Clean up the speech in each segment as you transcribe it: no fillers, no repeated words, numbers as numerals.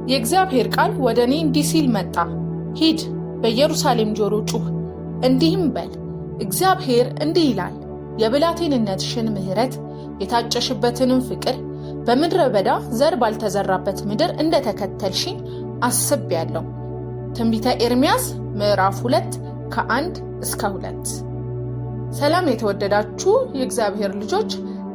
የእግዚአብሔር ቃል ወደ እኔ እንዲህ ሲል መጣ። ሂድ፣ በኢየሩሳሌም ጆሮ ጩኽ፣ እንዲህም በል፣ እግዚአብሔር እንዲህ ይላል፣ የብላቴንነትሽን ምሕረት የታጨሽበትንም ፍቅር በምድረ በዳ ዘር ባልተዘራበት ምድር እንደተከተልሽኝ አስቤያለሁ። ትንቢተ ኤርምያስ ምዕራፍ 2 ከ1 እስከ 2። ሰላም የተወደዳችሁ የእግዚአብሔር ልጆች፣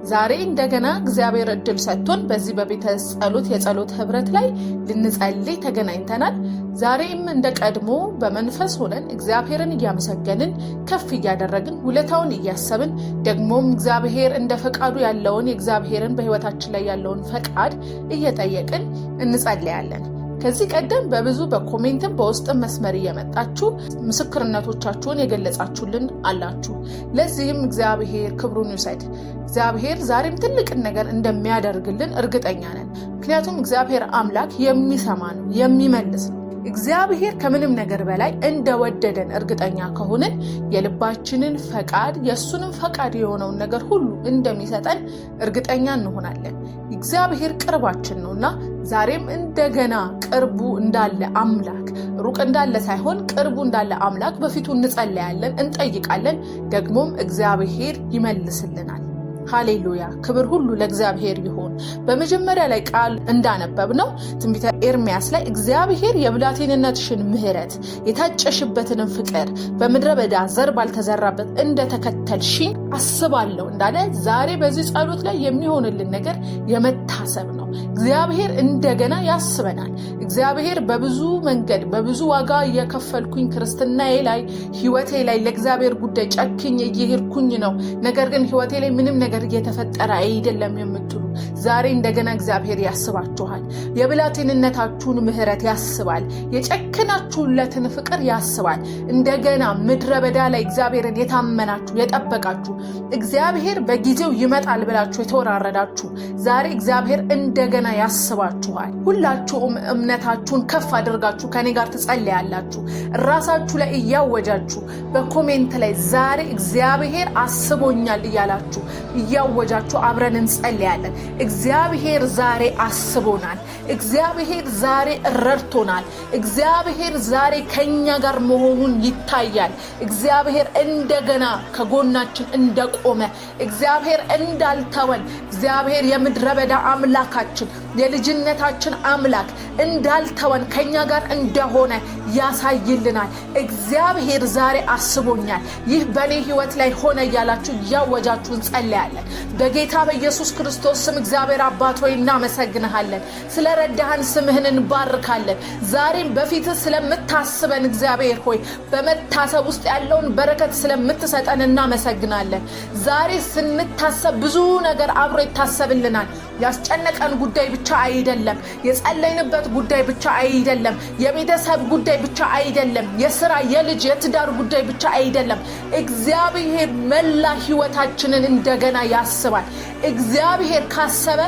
ዛሬ እንደገና እግዚአብሔር እድል ሰጥቶን በዚህ በቤተ ጸሎት የጸሎት ህብረት ላይ ልንጸልይ ተገናኝተናል። ዛሬም እንደ ቀድሞ በመንፈስ ሆነን እግዚአብሔርን እያመሰገንን ከፍ እያደረግን ውለታውን እያሰብን ደግሞም እግዚአብሔር እንደ ፈቃዱ ያለውን የእግዚአብሔርን በህይወታችን ላይ ያለውን ፈቃድ እየጠየቅን እንጸልያለን። ከዚህ ቀደም በብዙ በኮሜንትም በውስጥም መስመር እየመጣችሁ ምስክርነቶቻችሁን የገለጻችሁልን አላችሁ። ለዚህም እግዚአብሔር ክብሩን ይውሰድ። እግዚአብሔር ዛሬም ትልቅን ነገር እንደሚያደርግልን እርግጠኛ ነን። ምክንያቱም እግዚአብሔር አምላክ የሚሰማ ነው፣ የሚመልስ ነው። እግዚአብሔር ከምንም ነገር በላይ እንደወደደን እርግጠኛ ከሆንን የልባችንን ፈቃድ የእሱንም ፈቃድ የሆነውን ነገር ሁሉ እንደሚሰጠን እርግጠኛ እንሆናለን። እግዚአብሔር ቅርባችን ነውና ዛሬም እንደገና ቅርቡ እንዳለ አምላክ፣ ሩቅ እንዳለ ሳይሆን ቅርቡ እንዳለ አምላክ በፊቱ እንጸልያለን፣ እንጠይቃለን። ደግሞም እግዚአብሔር ይመልስልናል። ሃሌሉያ! ክብር ሁሉ ለእግዚአብሔር ይሁን። በመጀመሪያ ላይ ቃል እንዳነበብ ነው ትንቢተ ኤርምያስ ላይ እግዚአብሔር የብላቴንነትሽን ምሕረት የታጨሽበትንም ፍቅር በምድረ በዳ ዘር ባልተዘራበት እንደተከተልሽኝ አስባለሁ እንዳለ ዛሬ በዚህ ጸሎት ላይ የሚሆንልን ነገር የመታሰብ ነው። እግዚአብሔር እንደገና ያስበናል። እግዚአብሔር በብዙ መንገድ በብዙ ዋጋ የከፈልኩኝ ክርስትናዬ ላይ ህይወቴ ላይ ለእግዚአብሔር ጉዳይ ጨክኝ እየሄድኩኝ ነው፣ ነገር ግን ህይወቴ ላይ ምንም ነገር እየተፈጠረ አይደለም የምትሉ ዛሬ እንደገና እግዚአብሔር ያስባችኋል። የብላቴንነታችሁን ምሕረት ያስባል። የጨከናችሁለትን ፍቅር ያስባል። እንደገና ምድረ በዳ ላይ እግዚአብሔርን የታመናችሁ የጠበቃችሁ እግዚአብሔር በጊዜው ይመጣል ብላችሁ የተወራረዳችሁ ዛሬ እግዚአብሔር እንደገና ያስባችኋል። ሁላችሁም እምነታችሁን ከፍ አድርጋችሁ ከኔ ጋር ትጸልያላችሁ። ራሳችሁ ላይ እያወጃችሁ በኮሜንት ላይ ዛሬ እግዚአብሔር አስቦኛል እያላችሁ እያወጃችሁ አብረን እንጸልያለን። እግዚአብሔር ዛሬ አስቦናል። እግዚአብሔር ዛሬ ረድቶናል። እግዚአብሔር ዛሬ ከኛ ጋር መሆኑን ይታያል። እግዚአብሔር እንደገና ከጎናችን እንደቆመ፣ እግዚአብሔር እንዳልተወን፣ እግዚአብሔር የምድረ በዳ አምላካችን የልጅነታችን አምላክ እንዳልተወን ከኛ ጋር እንደሆነ ያሳይልናል። እግዚአብሔር ዛሬ አስቦኛል፣ ይህ በኔ ህይወት ላይ ሆነ እያላችሁ እያወጃችሁ እንጸልያለን። በጌታ በኢየሱስ ክርስቶስ ስም እግዚአብሔር አባት ሆይ እናመሰግንሃለን። ስለረዳህን ስምህን እንባርካለን። ዛሬም በፊትህ ስለምታስበን እግዚአብሔር ሆይ በመታሰብ ውስጥ ያለውን በረከት ስለምትሰጠን እናመሰግናለን። ዛሬ ስንታሰብ ብዙ ነገር አብሮ ይታሰብልናል። ያስጨነቀን ጉዳይ ብቻ አይደለም፣ የጸለይንበት ጉዳይ ብቻ አይደለም፣ የቤተሰብ ጉዳይ ብቻ አይደለም፣ የሥራ የልጅ የትዳር ጉዳይ ብቻ አይደለም። እግዚአብሔር መላ ህይወታችንን እንደገና ያስባል። እግዚአብሔር ካሰበ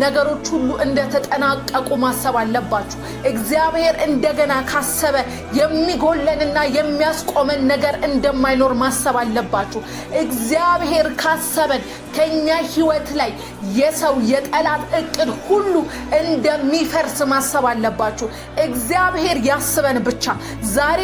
ነገሮች ሁሉ እንደተጠናቀቁ ማሰብ አለባችሁ። እግዚአብሔር እንደገና ካሰበ የሚጎለንና የሚያስቆመን ነገር እንደማይኖር ማሰብ አለባችሁ። እግዚአብሔር ካሰበን ከኛ ህይወት ላይ የሰው የጠላት እቅድ ሁሉ እንደሚፈርስ ማሰብ አለባችሁ። እግዚአብሔር ያስበን ብቻ። ዛሬ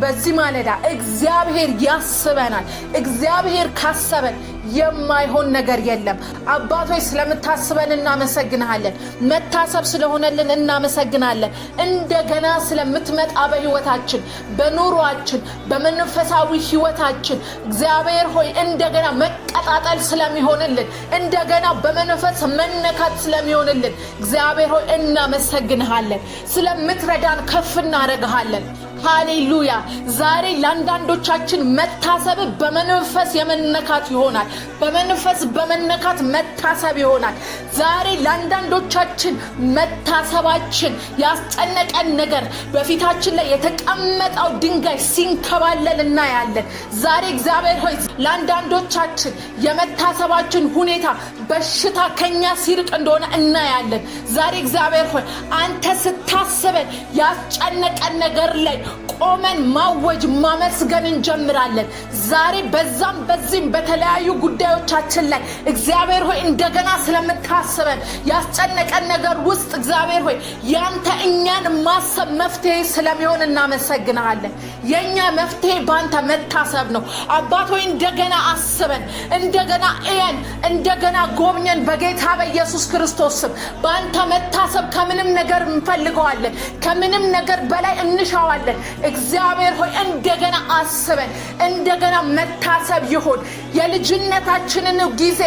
በዚህ ማለዳ እግዚአብሔር ያስበናል። እግዚአብሔር ካሰበን የማይሆን ነገር የለም። አባቶች ስለምታስበን እናመሰግናለን። መታሰብ ስለሆነልን እናመሰግናለን። እንደገና ስለምትመጣ በህይወታችን፣ በኑሯችን፣ በመንፈሳዊ ህይወታችን እግዚአብሔር ሆይ እንደገና መቀጣጠል ስለሚሆንልን፣ እንደገና በመንፈስ መነካት ስለሚሆንልን እግዚአብሔር ሆይ እናመሰግናለን። ስለምትረዳን ከፍ እናደርግሃለን። ሃሌሉያ! ዛሬ ለአንዳንዶቻችን መታሰብ በመንፈስ የመነካት ይሆናል። በመንፈስ በመነካት መታሰብ ይሆናል። ዛሬ ለአንዳንዶቻችን መታሰባችን ያስጨነቀን ነገር በፊታችን ላይ የተቀመጠው ድንጋይ ሲንከባለል እናያለን። ዛሬ እግዚአብሔር ሆይ ለአንዳንዶቻችን የመታሰባችን ሁኔታ በሽታ ከኛ ሲርቅ እንደሆነ እናያለን። ዛሬ እግዚአብሔር ሆይ አንተ ስታስበን ያስጨነቀን ነገር ላይ ቆመን ማወጅ ማመስገን እንጀምራለን። ዛሬ በዛም በዚህም በተለያዩ ጉዳዮቻችን ላይ እግዚአብሔር ሆይ እንደገና ስለምታስበን ያስጨነቀን ነገር ውስጥ እግዚአብሔር ሆይ ያንተ እኛን ማሰብ መፍትሄ ስለሚሆን እናመሰግናለን። የኛ መፍትሄ ባንተ መታሰብ ነው። አባት ሆይ እንደገና አስበን፣ እንደገና እየን፣ እንደገና ጎብኘን በጌታ በኢየሱስ ክርስቶስ ስም። ባንተ መታሰብ ከምንም ነገር እንፈልገዋለን፣ ከምንም ነገር በላይ እንሻዋለን። እግዚአብሔር ሆይ እንደገና አስበን፣ እንደገና መታሰብ ይሁን። የልጅነታችንን ጊዜ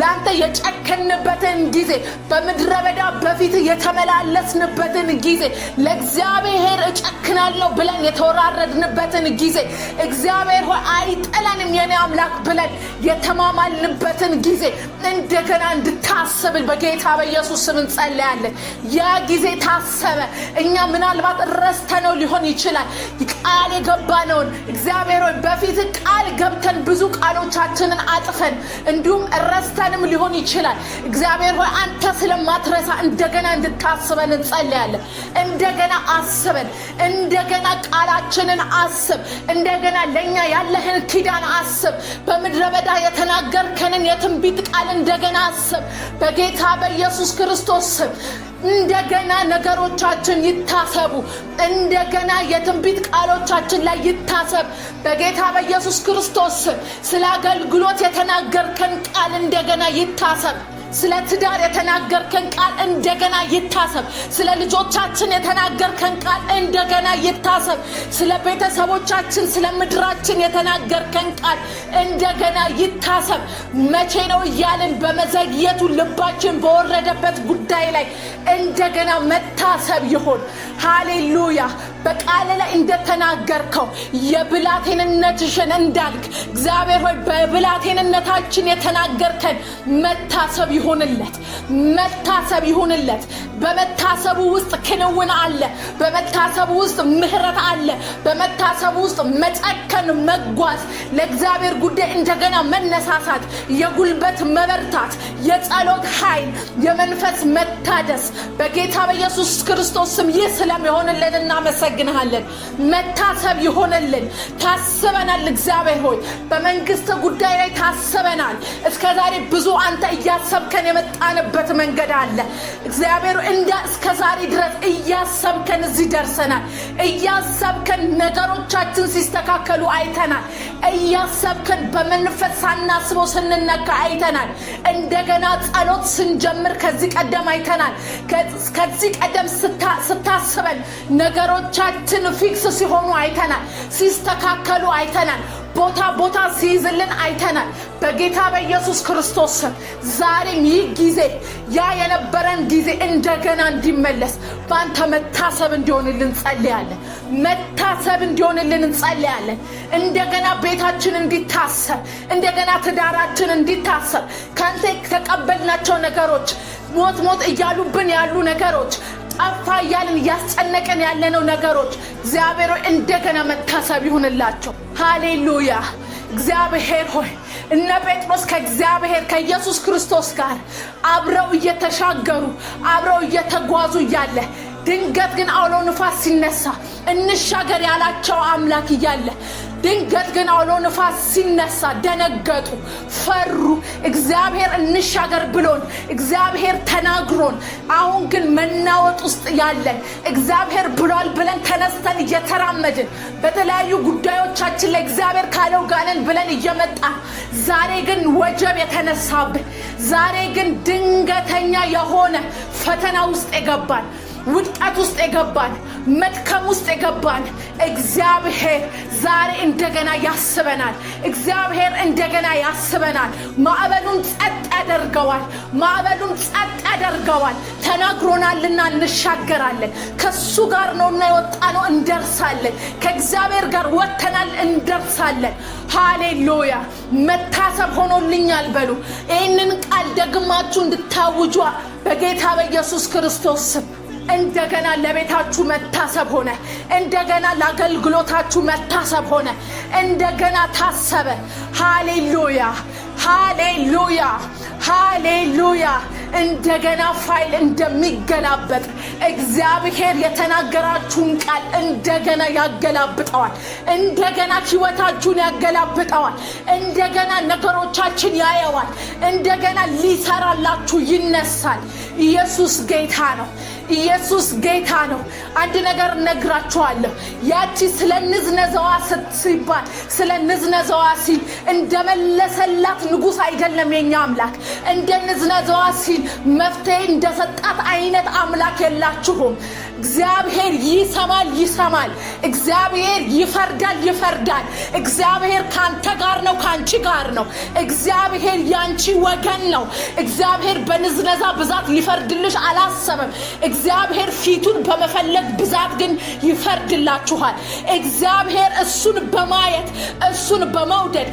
ላንተ የጨከንበትን ጊዜ በምድረ በዳ በፊት የተመላለስንበትን ጊዜ ለእግዚአብሔር እጨክናለሁ ብለን የተወራረድንበትን ጊዜ እግዚአብሔር ሆይ አይጥለንም የኔ አምላክ ብለን የተማማልንበትን ጊዜ እንደገና እንድታስብን በጌታ በኢየሱስ ስም እንጸልያለን። ያ ጊዜ ታሰበ። እኛ ምናልባት ረስተነው ሊሆን ይችላል። ቃል የገባነውን እግዚአብሔር ሆይ በፊት ቃል ገብተን ብዙ ቃሎቻችንን አጥፈን እንዲሁም ረስተንም ሊሆን ይችላል። እግዚአብሔር ሆይ አንተ ስለማትረሳ እንደገና እንድታስበን እንጸልያለን። እንደገና አስበን፣ እንደገና ቃላችንን አስብ፣ እንደገና ለኛ ያለህን ኪዳን አስብ። በምድረ በዳ የተናገርከንን የትንቢት ቃል እንደገና አስብ በጌታ በኢየሱስ ክርስቶስ ስም። እንደገና ነገሮቻችን ይታሰቡ። እንደገና የትንቢት ቃሎቻችን ላይ ይታሰብ በጌታ በኢየሱስ ክርስቶስ ስም። ስለ አገልግሎት የተናገርከን ቃል እንደገና ይታሰብ። ስለ ትዳር የተናገርከን ቃል እንደገና ይታሰብ። ስለ ልጆቻችን የተናገርከን ቃል እንደገና ይታሰብ። ስለ ቤተሰቦቻችን፣ ስለ ምድራችን የተናገርከን ቃል እንደገና ይታሰብ። መቼ ነው እያልን በመዘግየቱ ልባችን በወረደበት ጉዳይ ላይ እንደገና መታሰብ ይሁን። ሃሌሉያ። በቃል ላይ እንደተናገርከው የብላቴንነትሽን እንዳልክ እግዚአብሔር ሆይ በብላቴንነታችን የተናገርከን መታሰብ ይሁንለት፣ መታሰብ ይሁንለት። በመታሰቡ ውስጥ ክንውን አለ። በመታሰቡ ውስጥ ምህረት አለ። በመታሰቡ ውስጥ መጨከን፣ መጓዝ፣ ለእግዚአብሔር ጉዳይ እንደገና መነሳሳት፣ የጉልበት መበርታት፣ የጸሎት ኃይል፣ የመንፈስ መታደስ በጌታ በኢየሱስ ክርስቶስ ስም ይህ ስለሚሆንልን እናመሰግናለን። መታሰብ ይሆንልን። ታስበናል እግዚአብሔር ሆይ በመንግስት ጉዳይ ላይ ታስበናል። እስከዛሬ ብዙ አንተ እያሰብከን የመጣንበት መንገድ አለ እግዚአብሔር እስከዛሬ ድረስ እያሰብከን እዚህ ደርሰናል። እያሰብከን ነገሮቻችን ሲስተካከሉ አይተናል። እያሰብከን በመንፈስ ሳናስበው ስንነካ አይተናል። እንደገና ጸሎት ስንጀምር ከዚህ ቀደም አይተናል። ከዚህ ቀደም ስታስበን ነገሮቻችን ፊክስ ሲሆኑ አይተናል። ሲስተካከሉ አይተናል። ቦታ ሲይዝልን አይተናል። በጌታ በኢየሱስ ክርስቶስ ዛሬም ይህ ጊዜ ያ የነበረን ጊዜ እንደገና እንዲመለስ ባንተ መታሰብ እንዲሆንልን እንጸልያለን። መታሰብ እንዲሆንልን እንጸልያለን። እንደገና ቤታችን እንዲታሰብ፣ እንደገና ትዳራችን እንዲታሰብ፣ ካንተ ተቀበልናቸው ነገሮች ሞት እያሉብን ያሉ ነገሮች ጠፋ እያልን ያስጨነቀን ያለነው ነገሮች እግዚአብሔር ሆይ እንደገና መታሰብ ይሁንላቸው። ሃሌሉያ። እግዚአብሔር ሆይ እነ ጴጥሮስ ከእግዚአብሔር ከኢየሱስ ክርስቶስ ጋር አብረው እየተሻገሩ አብረው እየተጓዙ እያለ ድንገት ግን አውሎ ንፋስ ሲነሳ እንሻገር ያላቸው አምላክ እያለ ድንገት ግን አውሎ ንፋስ ሲነሳ ደነገጡ፣ ፈሩ። እግዚአብሔር እንሻገር ብሎን እግዚአብሔር ተናግሮን አሁን ግን መናወጥ ውስጥ ያለን እግዚአብሔር ብሏል ብለን ተነስተን እየተራመድን በተለያዩ ጉዳዮቻችን ላይ እግዚአብሔር ካለው ጋንን ብለን እየመጣን ዛሬ ግን ወጀብ የተነሳብን፣ ዛሬ ግን ድንገተኛ የሆነ ፈተና ውስጥ የገባን፣ ውድቀት ውስጥ የገባን፣ መድከም ውስጥ የገባን እግዚአብሔር ዛሬ እንደገና ያስበናል። እግዚአብሔር እንደገና ያስበናል። ማዕበሉን ጸጥ ያደርገዋል። ማዕበሉን ጸጥ ያደርገዋል። ተናግሮናልና እንሻገራለን። ከሱ ጋር ነውና የወጣነው እንደርሳለን። ከእግዚአብሔር ጋር ወጥተናል እንደርሳለን። ሃሌሉያ። መታሰብ ሆኖልኛል በሉ። ይህንን ቃል ደግማችሁ እንድታውጁ በጌታ በኢየሱስ ክርስቶስ ስም እንደገና ለቤታችሁ መታሰብ ሆነ። እንደገና ለአገልግሎታችሁ መታሰብ ሆነ። እንደገና ታሰበ። ሃሌሉያ። ሃሌሉያ ሃሌሉያ። እንደገና ፋይል እንደሚገላበጥ እግዚአብሔር የተናገራችሁን ቃል እንደገና ያገላብጠዋል። እንደገና ህይወታችሁን ያገላብጠዋል። እንደገና ነገሮቻችን ያየዋል። እንደገና ሊሰራላችሁ ይነሳል። ኢየሱስ ጌታ ነው። ኢየሱስ ጌታ ነው። አንድ ነገር ነግራችኋለሁ። ያቺ ስለ ንዝነዛዋ ሲባል ስለ ንዝነዛዋ ሲል እንደመለሰላት ንጉስ አይደለም የኛ አምላክ። እንደ ንዝነዛዋ ሲል መፍትሄ እንደሰጣት አይነት አምላክ የላችሁም። እግዚአብሔር ይሰማል። እግዚአብሔር ይፈርዳል። እግዚአብሔር ካንተ ጋር ነው፣ ካንቺ ጋር ነው። እግዚአብሔር ያንቺ ወገን ነው። እግዚአብሔር በንዝነዛ ብዛት ሊፈርድልሽ አላሰበም። እግዚአብሔር ፊቱን በመፈለግ ብዛት ግን ይፈርድላችኋል። እግዚአብሔር እሱን በማየት እሱን በመውደድ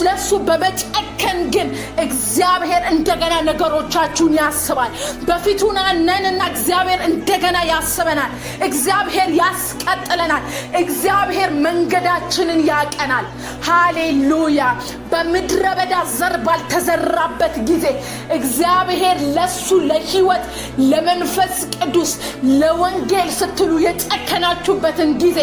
ለሱ በመጨከን ግን እግዚአብሔር እንደገና ነገሮቻችሁን ያስባል። በፊቱና ነንና እግዚአብሔር እንደገና ያስበናል። እግዚአብሔር ያስቀጥለናል። እግዚአብሔር መንገዳችንን ያቀናል። ሃሌሉያ። በምድረ በዳ ዘር ባልተዘራበት ጊዜ እግዚአብሔር ለሱ ለህይወት ለመንፈስ ቅዱስ ለወንጌል ስትሉ የጨከናችሁበትን ጊዜ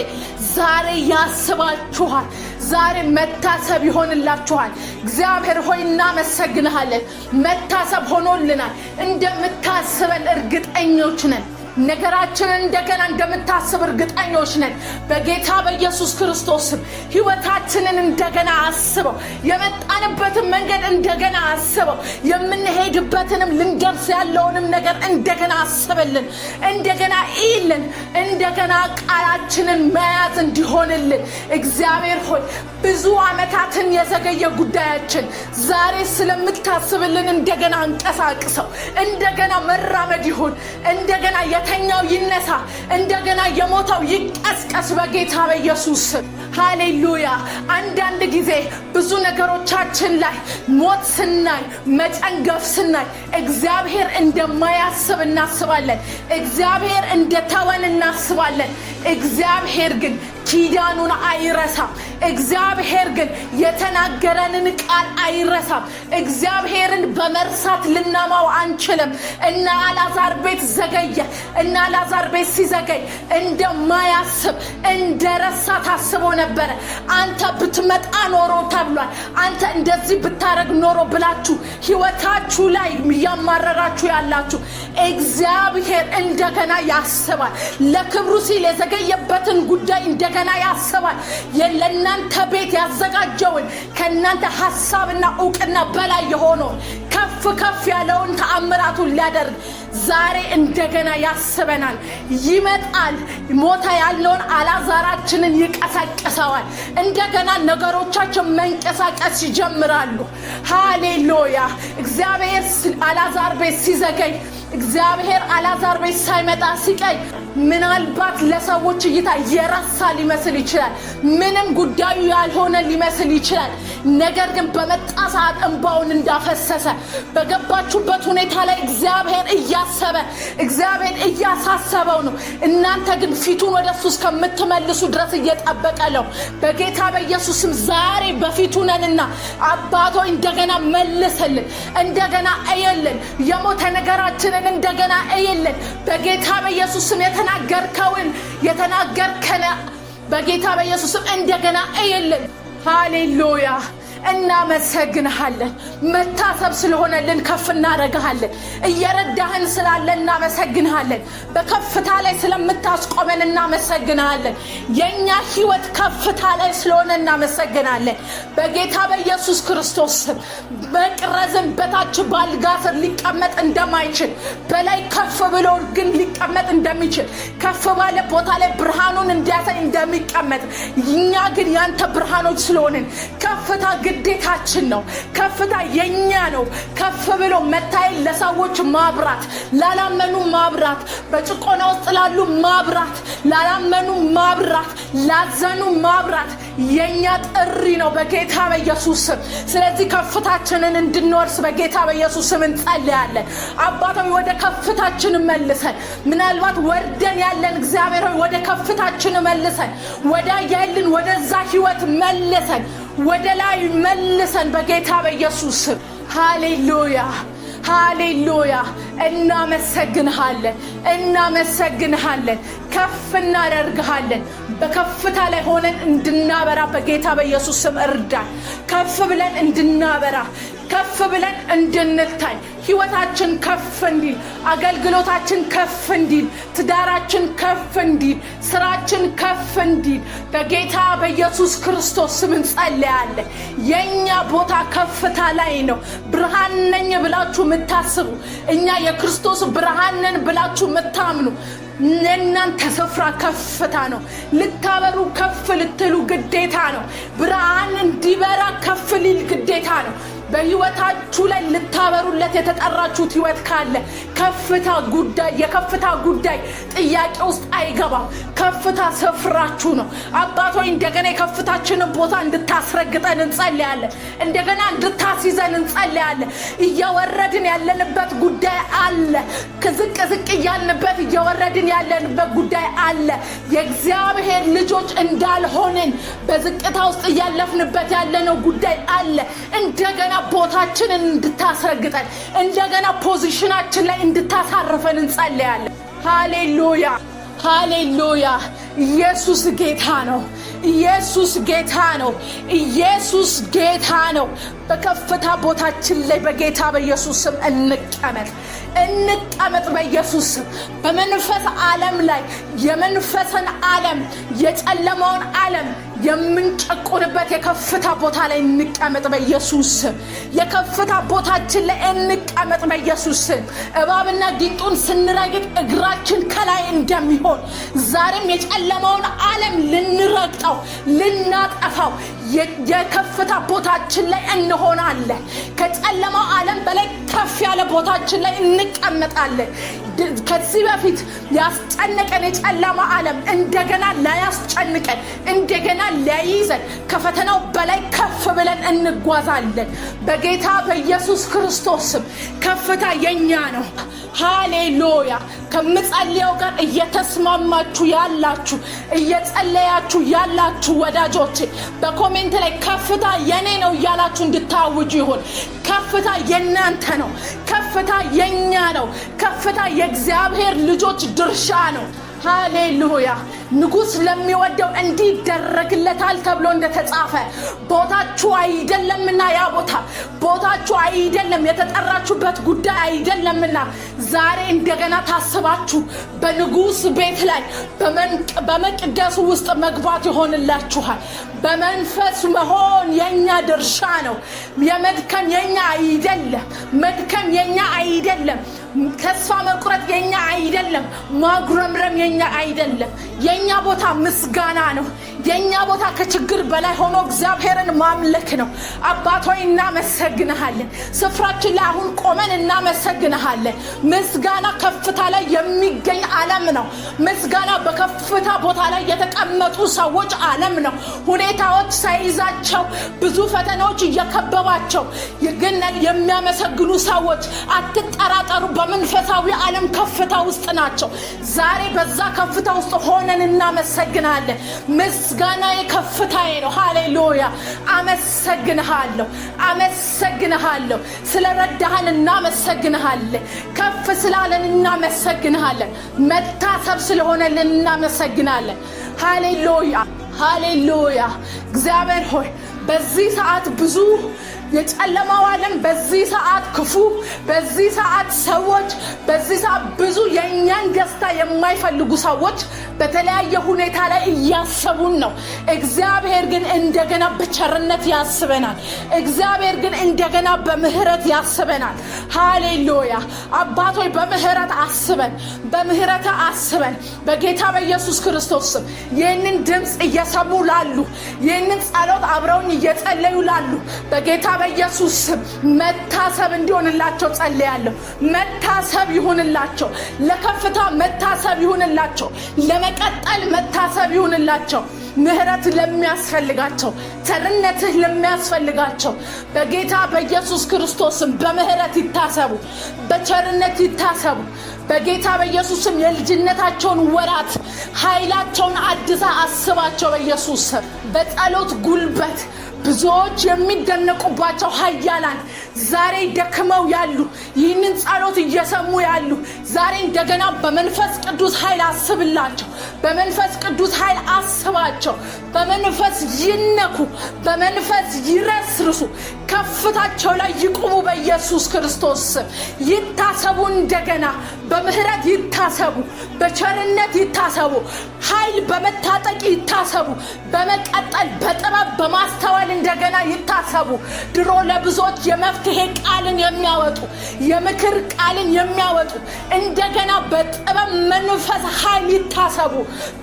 ዛሬ ያስባችኋል። ዛሬ መታሰብ ይሆንላችኋል። እግዚአብሔር ሆይ እናመሰግንሃለን። መታሰብ ሆኖልናል። እንደምታስበን እርግጠኞች ነን። ነገራችንን እንደገና እንደምታስብ እርግጠኞች ነን። በጌታ በኢየሱስ ክርስቶስ ህይወታችንን እንደገና አስበው። የመጣንበትን መንገድ እንደገና አስበው። የምንሄድበትንም ልንደርስ ያለውንም ነገር እንደገና አስበልን። እንደገና ይልን እንደገና ቃላችንን መያዝ እንዲሆንልን እግዚአብሔር ሆይ ብዙ ዓመታትን የዘገየ ጉዳያችን ዛሬ ስለምታስብልን እንደገና እንቀሳቅሰው። እንደገና መራመድ ይሁን። እንደገና የተኛው ይነሳ። እንደገና የሞተው ይቀስቀስ በጌታ በኢየሱስ። ሃሌሉያ። አንዳንድ ጊዜ ብዙ ነገሮቻችን ላይ ሞት ስናይ፣ መጨንገፍ ስናይ እግዚአብሔር እንደማያስብ እናስባለን። እግዚአብሔር እንደተወን እናስባለን። እግዚአብሔር ግን ኪዳኑን አይረሳም። እግዚአብሔር ግን የተናገረንን ቃል አይረሳም። እግዚአብሔርን በመርሳት ልናማው አንችልም። እና አልዓዛር ቤት ዘገየ። እና አልዓዛር ቤት ሲዘገይ እንደማያስብ እንደረሳ ታስቦ ነበረ። አንተ ብትመጣ ኖሮ ተብሏል። አንተ እንደዚህ ብታረግ ኖሮ ብላችሁ ህይወታችሁ ላይ ያማረራችሁ ያላችሁ እግዚአብሔር እንደገና ያስባል። ለክብሩ ሲል የዘገየበትን ጉዳይ እንደገና ያስባል። ለእናንተ ቤት ያዘጋጀውን ከእናንተ ሐሳብና ዕውቅና በላይ የሆነውን ከፍ ያለውን ተአምራቱን ሊያደርግ ዛሬ እንደገና ያስበናል። ይመጣል። ሞተ ያለውን አልዓዛራችንን ይቀሰቅሰዋል። እንደገና ነገሮቻችን መንቀሳቀስ ይጀምራሉ። ሃሌሉያ። እግዚአብሔር አልዓዛር ቤት ሲዘገይ፣ እግዚአብሔር አልዓዛር ቤት ሳይመጣ ሲቀይ ምናልባት ለሰዎች እይታ የረሳ ሊመስል ይችላል። ምንም ጉዳዩ ያልሆነ ሊመስል ይችላል። ነገር ግን በመጣ ሰዓት እንባውን እንዳፈሰሰ በገባችሁበት ሁኔታ ላይ እግዚአብሔር እያሰበ እግዚአብሔር እያሳሰበው ነው። እናንተ ግን ፊቱን ወደሱ እስከምትመልሱ ድረስ እየጠበቀ ነው። በጌታ በኢየሱስም ዛሬ በፊቱ ነንና አባቶ እንደገና መልስልን፣ እንደገና እየልን፣ የሞተ ነገራችንን እንደገና እየልን። በጌታ በኢየሱስም የተናገርከን በጌታ በኢየሱስም እንደገና እየልን። ሃሌሉያ። እናመሰግንሃለን። መታሰብ ስለሆነልን ከፍ እናደርግሃለን። እየረዳህን ስላለ እናመሰግንሃለን። በከፍታ ላይ ስለምታስቆመን እናመሰግንሃለን። የኛ ህይወት ከፍታ ላይ ስለሆነ እናመሰግናለን። በጌታ በኢየሱስ ክርስቶስ መቅረዝን በታች ባልጋ ስር ሊቀመጥ እንደማይችል በላይ ከፍ ብሎ ግን ሊቀመጥ እንደሚችል ከፍ ባለ ቦታ ላይ ብርሃኑን እንዲያሳይ እንደሚቀመጥ እኛ ግን ያንተ ብርሃኖች ስለሆንን ከፍታ ግዴታችን ነው። ከፍታ የኛ ነው። ከፍ ብሎ መታየት፣ ለሰዎች ማብራት፣ ላላመኑ ማብራት፣ በጭቆና ውስጥ ላሉ ማብራት፣ ላላመኑ ማብራት፣ ላዘኑ ማብራት የኛ ጥሪ ነው በጌታ በኢየሱስ ስም። ስለዚህ ከፍታችንን እንድንወርስ በጌታ በኢየሱስ ስም እንጸልያለን። አባቶች ወደ ከፍታችን መልሰን፣ ምናልባት ወርደን ያለን እግዚአብሔር ሆይ ወደ ከፍታችን መልሰን፣ ወደ ያለን ወደዛ ህይወት መልሰን፣ ወደ ላይ መልሰን በጌታ በኢየሱስ ስም። ሃሌሉያ ሃሌሉያ። እናመሰግንሃለን ከፍ እናደርግሃለን። በከፍታ ላይ ሆነን እንድናበራ በጌታ በኢየሱስ ስም እርዳን። ከፍ ብለን እንድናበራ፣ ከፍ ብለን እንድንታይ፣ ህይወታችን ከፍ እንዲል፣ አገልግሎታችን ከፍ እንዲል፣ ትዳራችን ከፍ እንዲል፣ ስራችን ከፍ እንዲል በጌታ በኢየሱስ ክርስቶስ ስም እንጸልያለን። የኛ ቦታ ከፍታ ላይ ነው። ብርሃን ነኝ ብላችሁ የምታስቡ፣ እኛ የክርስቶስ ብርሃን ነን ብላችሁ የምታምኑ እናንተ ስፍራ ከፍታ ነው። ልታበሩ ከፍ ልትሉ ግዴታ ነው። ብርሃን እንዲበራ ከፍ ሊል ግዴታ ነው። በህይወታችሁ ላይ ልታበሩለት የተጠራችሁት ህይወት ካለ የከፍታ ጉዳይ ጥያቄ ውስጥ አይገባም። ከፍታ ስፍራችሁ ነው። አባት ሆይ እንደገና የከፍታችንን ቦታ እንድታስረግጠን እንጸልያለን። እንደገና እንድታስይዘን እንጸልያለን። እየወረድን ያለንበት ጉዳይ አለ። ዝቅ እያልንበት እየወረድን ያለንበት ጉዳይ አለ። የእግዚአብሔር ልጆች እንዳልሆንን በዝቅታ ውስጥ እያለፍንበት ያለነው ጉዳይ አለ። እንደገና ቦታችንን እንድታስረግጠን፣ እንደገና ፖዚሽናችን ላይ እንድታሳርፈን እንጸልያለን። ሃሌሉያ ሃሌሉያ። ኢየሱስ ጌታ ነው። ኢየሱስ ጌታ ነው። ኢየሱስ ጌታ ነው። በከፍታ ቦታችን ላይ በጌታ በኢየሱስ ስም እንቀመጥ በኢየሱስ ስም። በመንፈስ ዓለም ላይ የመንፈስን ዓለም የጨለማውን ዓለም የምንጨቁንበት የከፍታ ቦታ ላይ እንቀመጥ በኢየሱስ ስም። የከፍታ ቦታችን ላይ እንቀመጥ በኢየሱስ ስም። እባብና ጊንጡን ስንረግጥ እግራችን ከላይ እንደሚሆን ዛሬም የጨለማውን ዓለም ልንረግጠው ልናጠፋው የከፍታ ቦታችን ላይ እንሆናለን። ከጨለማው ዓለም በላይ ከፍ ያለ ቦታችን ላይ እንቀመጣለን። ከዚህ በፊት ያስጨነቀን የጨለማ ዓለም እንደገና ላያስጨንቀን፣ እንደገና ላይይዘን ከፈተናው በላይ ከፍ ብለን እንጓዛለን በጌታ በኢየሱስ ክርስቶስ ስም። ከፍታ የኛ ነው። ሃሌሉያ። ከምጸልየው ጋር እየተስማማችሁ ያላችሁ እየጸለያችሁ ያላችሁ ወዳጆቼ በኮሜንት ላይ ከፍታ የኔ ነው እያላችሁ እንድታውጁ ይሁን። ከፍታ የናንተ ነው። ከፍታ የኛ ነው። ከፍታ የእግዚአብሔር ልጆች ድርሻ ነው። ሃሌሉያ። ንጉስ ለሚወደው እንዲደረግለታል ተብሎ እንደተጻፈ ቦታችሁ አይደለምና፣ ያ ቦታችሁ አይደለም፣ የተጠራችሁበት ጉዳይ አይደለምና ዛሬ እንደገና ታስባችሁ በንጉስ ቤት ላይ በመቅደሱ ውስጥ መግባት ይሆንላችኋል። በመንፈስ መሆን የኛ ድርሻ ነው። የመድከም የኛ አይደለም። መድከም የኛ አይደለም። ተስፋ መቁረጥ የኛ አይደለም። ማጉረምረም የኛ አይደለም። የኛ ቦታ ምስጋና ነው። የኛ ቦታ ከችግር በላይ ሆኖ እግዚአብሔርን ማምለክ ነው። አባት ሆይ እናመሰግንሃለን። ስፍራችን ላይ አሁን ቆመን እናመሰግንሃለን። ምስጋና ከፍታ ላይ የሚገኝ ዓለም ነው። ምስጋና በከፍታ ቦታ ላይ የተቀመጡ ሰዎች ዓለም ነው። ሁኔታዎች ሳይዛቸው ብዙ ፈተናዎች እየከበባቸው ግን የሚያመሰግኑ ሰዎች አትጠራጠሩ፣ በመንፈሳዊ ዓለም ከፍታ ውስጥ ናቸው። ዛሬ በዛ ከፍታ ውስጥ ሆነን እናመሰግናለን። ምስጋና የከፍታዬ ነው። ሃሌሉያ። አመሰግንሃለሁ። ስለረዳህን እናመሰግንሃለን። ከፍ ስላለን እናመሰግንሃለን። መታሰብ ስለሆነልን እናመሰግናለን። ሃሌሉያ። እግዚአብሔር ሆይ በዚህ ሰዓት ብዙ የጨለማው ዓለም፣ በዚህ ሰዓት ክፉ፣ በዚህ ሰዓት ሰዎች፣ በዚህ ሰዓት ብዙ የኛን ደስታ የማይፈልጉ ሰዎች በተለያየ ሁኔታ ላይ እያሰቡን ነው። እግዚአብሔር ግን እንደገና በቸርነት ያስበናል። እግዚአብሔር ግን እንደገና በምህረት ያስበናል። ሃሌሉያ። አባቶይ በምህረት አስበን በጌታ በኢየሱስ ክርስቶስ ስም። ይህንን ድምፅ እየሰሙ ላሉ፣ ይህንን ጸሎት አብረውኝ እየጸለዩ ላሉ በጌታ በኢየሱስ ስም መታሰብ እንዲሆንላቸው ጸልያለሁ። መታሰብ ይሁንላቸው። ለከፍታ መታሰብ ይሁንላቸው። ለመቀጠል መታሰብ ይሁንላቸው። ምህረት ለሚያስፈልጋቸው፣ ቸርነትህ ለሚያስፈልጋቸው በጌታ በኢየሱስ ክርስቶስም በምህረት ይታሰቡ፣ በቸርነት ይታሰቡ። በጌታ በኢየሱስም የልጅነታቸውን ወራት ኃይላቸውን አድሳ አስባቸው። በኢየሱስ በጸሎት ጉልበት ብዙዎች የሚደነቁባቸው ኃያላን ዛሬ ደክመው ያሉ ይህንን ጸሎት እየሰሙ ያሉ ዛሬ እንደገና በመንፈስ ቅዱስ ኃይል አስብላቸው፣ በመንፈስ ቅዱስ ኃይል አስባቸው፣ በመንፈስ ይነኩ፣ በመንፈስ ይረስርሱ፣ ከፍታቸው ላይ ይቁሙ። በኢየሱስ ክርስቶስ ስም ይታሰቡ፣ እንደገና በምህረት ይታሰቡ፣ በቸርነት ይታሰቡ፣ ኃይል በመታጠቅ ይታሰቡ፣ በመቀጠል በጥበብ በማስተዋል እንደገና ይታሰቡ። ድሮ ለብዙዎች የመፍትሄ ቃልን የሚያወጡ የምክር ቃልን የሚያወጡ እንደገና በጥበብ መንፈስ ኃይል ይታሰቡ፣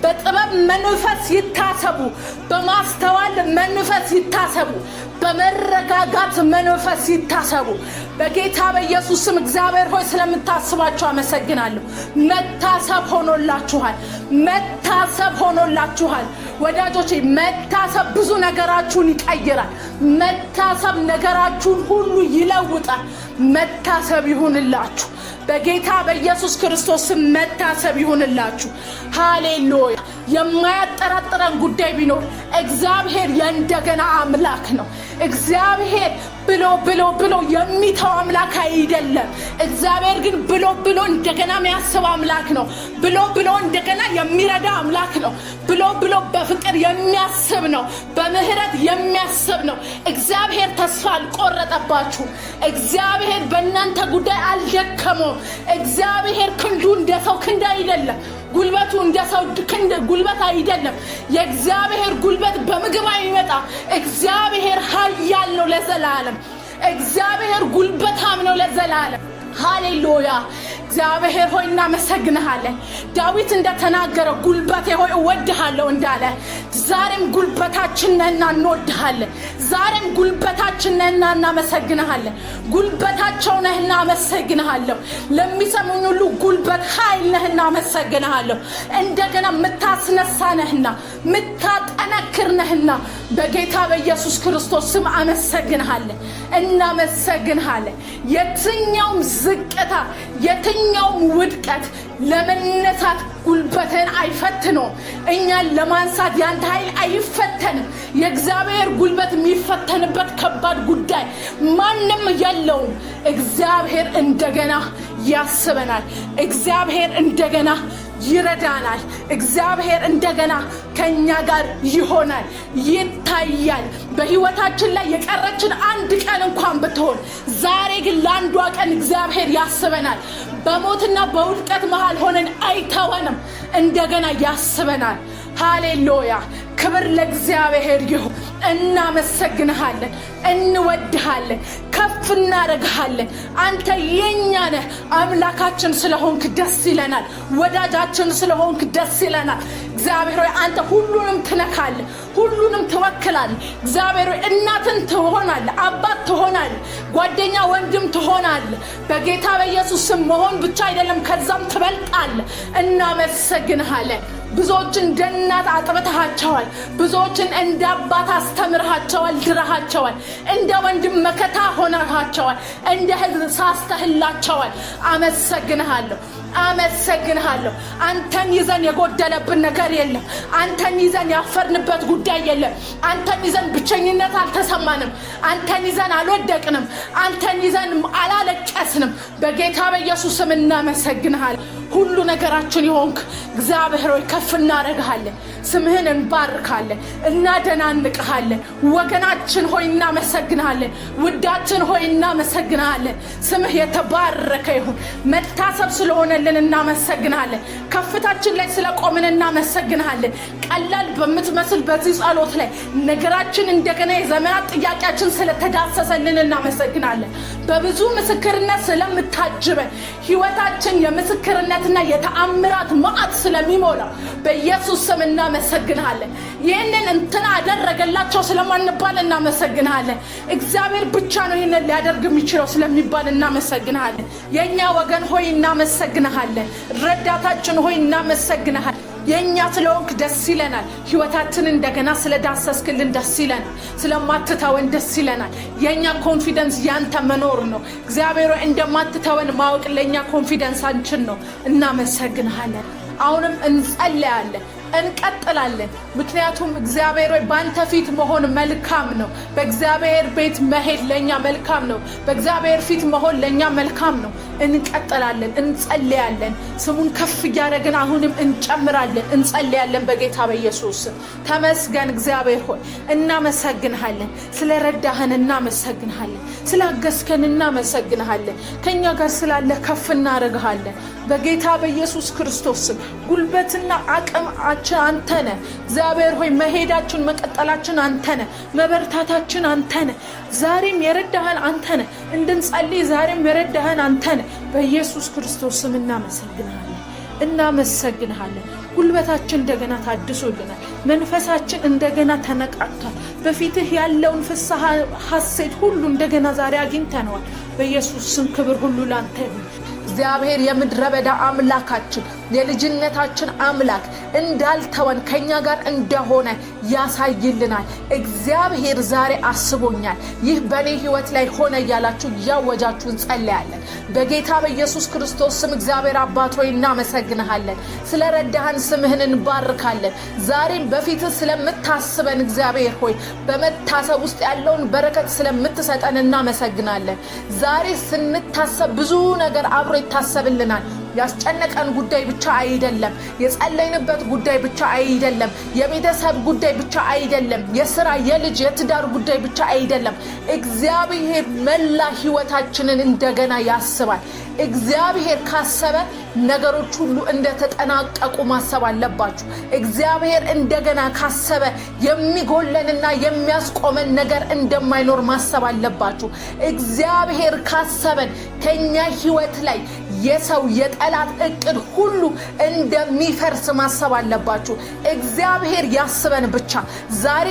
በጥበብ መንፈስ ይታሰቡ፣ በማስተዋል መንፈስ ይታሰቡ፣ በመረጋጋት መንፈስ ይታሰቡ። በጌታ በኢየሱስ ስም እግዚአብሔር ሆይ ስለምታስባችሁ አመሰግናለሁ። መታሰብ ሆኖላችኋል፣ መታሰብ ሆኖላችኋል። ወዳጆቼ መታሰብ ብዙ ነገራችሁን ይቀይራል። መታሰብ ነገራችሁን ሁሉ ይለውጣል። መታሰብ ይሁንላችሁ በጌታ በኢየሱስ ክርስቶስ ስም መታሰብ ይሁንላችሁ። ሃሌሉያ። የማያጠራጥረን ጉዳይ ቢኖር እግዚአብሔር የእንደገና አምላክ ነው። እግዚአብሔር ብሎ የሚተው አምላክ አይደለም። እግዚአብሔር ግን ብሎ እንደገና የሚያስብ አምላክ ነው። ብሎ እንደገና የሚረዳ አምላክ ነው። ብሎ በፍቅር የሚያስብ ነው። በምህረት የሚያስብ ነው። እግዚአብሔር ተስፋ አልቆረጠባችሁ። እግዚአብሔር በእናንተ ጉዳይ አልደከመም። እግዚአብሔር ክንዱ እንደሰው ክንድ አይደለም። ጉልበቱ እንደሰው ጉልበት አይደለም። የእግዚአብሔር ጉልበት በምግብ አይመጣ። እግዚአብሔር ኃያል ነው ለዘላለም። እግዚአብሔር ጉልበታም ነው ለዘላለም። ሃሌሉያ። እግዚአብሔር ሆይ እናመሰግንሃለን። ዳዊት እንደተናገረ ጉልበቴ ሆይ እወድሃለሁ እንዳለ ዛሬም ጉልበታችን ነህና እንወድሃለን። ዛሬም ጉልበታችን ነህና እናመሰግንሃለን። ጉልበታቸው ነህና አመሰግንሃለሁ። ለሚሰሙኝ ሁሉ ጉልበት ኃይል ነህና አመሰግንሃለሁ። እንደገና ምታስነሳ ነህና ምታጠነክር ነህና በጌታ በኢየሱስ ክርስቶስ ስም አመሰግንሃለን፣ እናመሰግንሃለን። የትኛውም ዝቅታ የትኛውም ውድቀት ለመነሳት ጉልበትን አይፈትነውም። እኛን ለማንሳት ያንተ ኃይል አይፈተንም። የእግዚአብሔር ጉልበት የሚፈተንበት ከባድ ጉዳይ ማንም የለውም። እግዚአብሔር እንደገና ያስበናል። እግዚአብሔር እንደገና ይረዳናል። እግዚአብሔር እንደገና ከኛ ጋር ይሆናል፣ ይታያል። በህይወታችን ላይ የቀረችን አንድ ቀን እንኳን ብትሆን ዛሬ ግን ለአንዷ ቀን እግዚአብሔር ያስበናል። በሞትና በውድቀት መሃል ሆነን አይተወንም፣ እንደገና ያስበናል። ሃሌሉያ። ክብር ለእግዚአብሔር ይሁን። እናመሰግንሃለን፣ እንወድሃለን፣ ከፍ እናደርግሃለን። አንተ የኛ ነህ። አምላካችን ስለሆንክ ደስ ይለናል። ወዳጃችን ስለሆንክ ደስ ይለናል። እግዚአብሔር ሆይ አንተ ሁሉንም ትነካለህ፣ ሁሉንም ትወክላለህ። እግዚአብሔር ሆይ እናትን ትሆናለህ፣ አባት ትሆናለህ፣ ጓደኛ ወንድም ትሆናለህ። በጌታ በኢየሱስ ስም መሆን ብቻ አይደለም ከዛም ትበልጣለህ። እናመሰግንሃለን። ብዙዎችን እንደ እናት አጥብተሃቸዋል። ብዙዎችን እንደ አባት አስተምርሃቸዋል፣ ድረሃቸዋል። እንደ ወንድም መከታ ሆነሃቸዋል። እንደ ሕዝብ ሳስተህላቸዋል። አመሰግንሃለሁ፣ አመሰግንሃለሁ። አንተን ይዘን የጎደለብን ነገር የለም። አንተን ይዘን ያፈርንበት ጉዳይ የለም። አንተን ይዘን ብቸኝነት አልተሰማንም። አንተን ይዘን አልወደቅንም። አንተን ይዘን አላለቀስንም። በጌታ በኢየሱስ ስም እናመሰግንሃለን። ሁሉ ነገራችን ይሆንክ እግዚአብሔር ሆይ ከፍ እናደርግሃለን። ስምህን እንባርካለን፣ እናደናንቅሃለን። ወገናችን ሆይ እናመሰግንሃለን። ውዳችን ሆይ እናመሰግንሃለን። ስምህ የተባረከ ይሁን። መታሰብ ስለሆነልን እናመሰግንሃለን። ከፍታችን ላይ ስለቆምን እናመሰግንሃለን። ቀላል በምትመስል በዚህ ጸሎት ላይ ነገራችን እንደገና የዘመናት ጥያቄያችን ስለተዳሰሰልን እናመሰግናለን። በብዙ ምስክርነት ስለምታጅበን ህይወታችን የምስክርነትና የተአምራት ማዕት ስለሚሞላ በኢየሱስ ስም እናመሰግንሃለን። ይህንን እንትና አደረገላቸው ስለማንባል እናመሰግንሃለን። እግዚአብሔር ብቻ ነው ይህንን ሊያደርግ የሚችለው ስለሚባል እናመሰግንሃለን። የእኛ ወገን ሆይ እናመሰግንሃለን። ረዳታችን ሆይ እናመሰግንሃለን። የኛ ስለሆንክ ደስ ይለናል። ህይወታችን እንደገና ስለዳሰስክልን ደስ ይለናል። ስለማትተወን ደስ ይለናል። የኛ ኮንፊደንስ ያንተ መኖር ነው። እግዚአብሔር እንደማትተወን ማወቅ ለኛ ኮንፊደንሳችን ነው። እናመሰግንሃለን። አሁንም እንጸልያለን። እንቀጥላለን። ምክንያቱም እግዚአብሔር ሆይ ባንተ ፊት መሆን መልካም ነው። በእግዚአብሔር ቤት መሄድ ለኛ መልካም ነው። በእግዚአብሔር ፊት መሆን ለኛ መልካም ነው። እንቀጥላለን፣ እንጸልያለን። ስሙን ከፍ ያደረግን አሁንም እንጨምራለን፣ እንጸልያለን በጌታ በኢየሱስ። ተመስገን እግዚአብሔር ሆይ እናመሰግንሃለን። ስለረዳህን እናመሰግንሃለን። ስላገዝከን እናመሰግንሃለን። ከኛ ጋር ስላለ ከፍ እናደርግሃለን በጌታ በኢየሱስ ክርስቶስ። ጉልበትና አቅማችን አንተ ነህ እግዚአብሔር ሆይ። መሄዳችን መቀጠላችን አንተ ነህ። መበርታታችን አንተ ነህ። ዛሬም የረዳህን አንተ ነህ። እንድንጸልይ ዛሬም የረዳህን አንተ ነህ። በኢየሱስ ክርስቶስ ስም እናመሰግንሃለን። ጉልበታችን እንደገና ታድሶልናል። መንፈሳችን እንደገና ተነቃቅቷል። በፊትህ ያለውን ፍስሐ ሐሴት ሁሉ እንደገና ዛሬ አግኝተነዋል። በኢየሱስ ስም ክብር ሁሉ ላንተ ይሁን። እግዚአብሔር የምድረ በዳ አምላካችን የልጅነታችን አምላክ እንዳልተወን ከኛ ጋር እንደሆነ ያሳይልናል። እግዚአብሔር ዛሬ አስቦኛል፣ ይህ በኔ ህይወት ላይ ሆነ ያላችሁ ያወጃችሁ እንጸልያለን በጌታ በኢየሱስ ክርስቶስ ስም። እግዚአብሔር አባት ሆይ እናመሰግንሃለን። ስለረዳህን ስምህን እንባርካለን። ዛሬም በፊትህ ስለምታስበን እግዚአብሔር ሆይ በመታሰብ ውስጥ ያለውን በረከት ስለምትሰጠን እናመሰግናለን። ዛሬ ስንታሰብ ብዙ ነገር አብሮ ይታሰብልናል። ያስጨነቀን ጉዳይ ብቻ አይደለም። የጸለይንበት ጉዳይ ብቻ አይደለም። የቤተሰብ ጉዳይ ብቻ አይደለም። የሥራ የልጅ የትዳር ጉዳይ ብቻ አይደለም። እግዚአብሔር መላ ህይወታችንን እንደገና ያስባል። እግዚአብሔር ካሰበ ነገሮች ሁሉ እንደተጠናቀቁ ማሰብ አለባችሁ። እግዚአብሔር እንደገና ካሰበ የሚጎለንና የሚያስቆመን ነገር እንደማይኖር ማሰብ አለባችሁ። እግዚአብሔር ካሰበን ከኛ ህይወት ላይ የሰው የጠላት እቅድ ሁሉ እንደሚፈርስ ማሰብ አለባችሁ። እግዚአብሔር ያስበን ብቻ። ዛሬ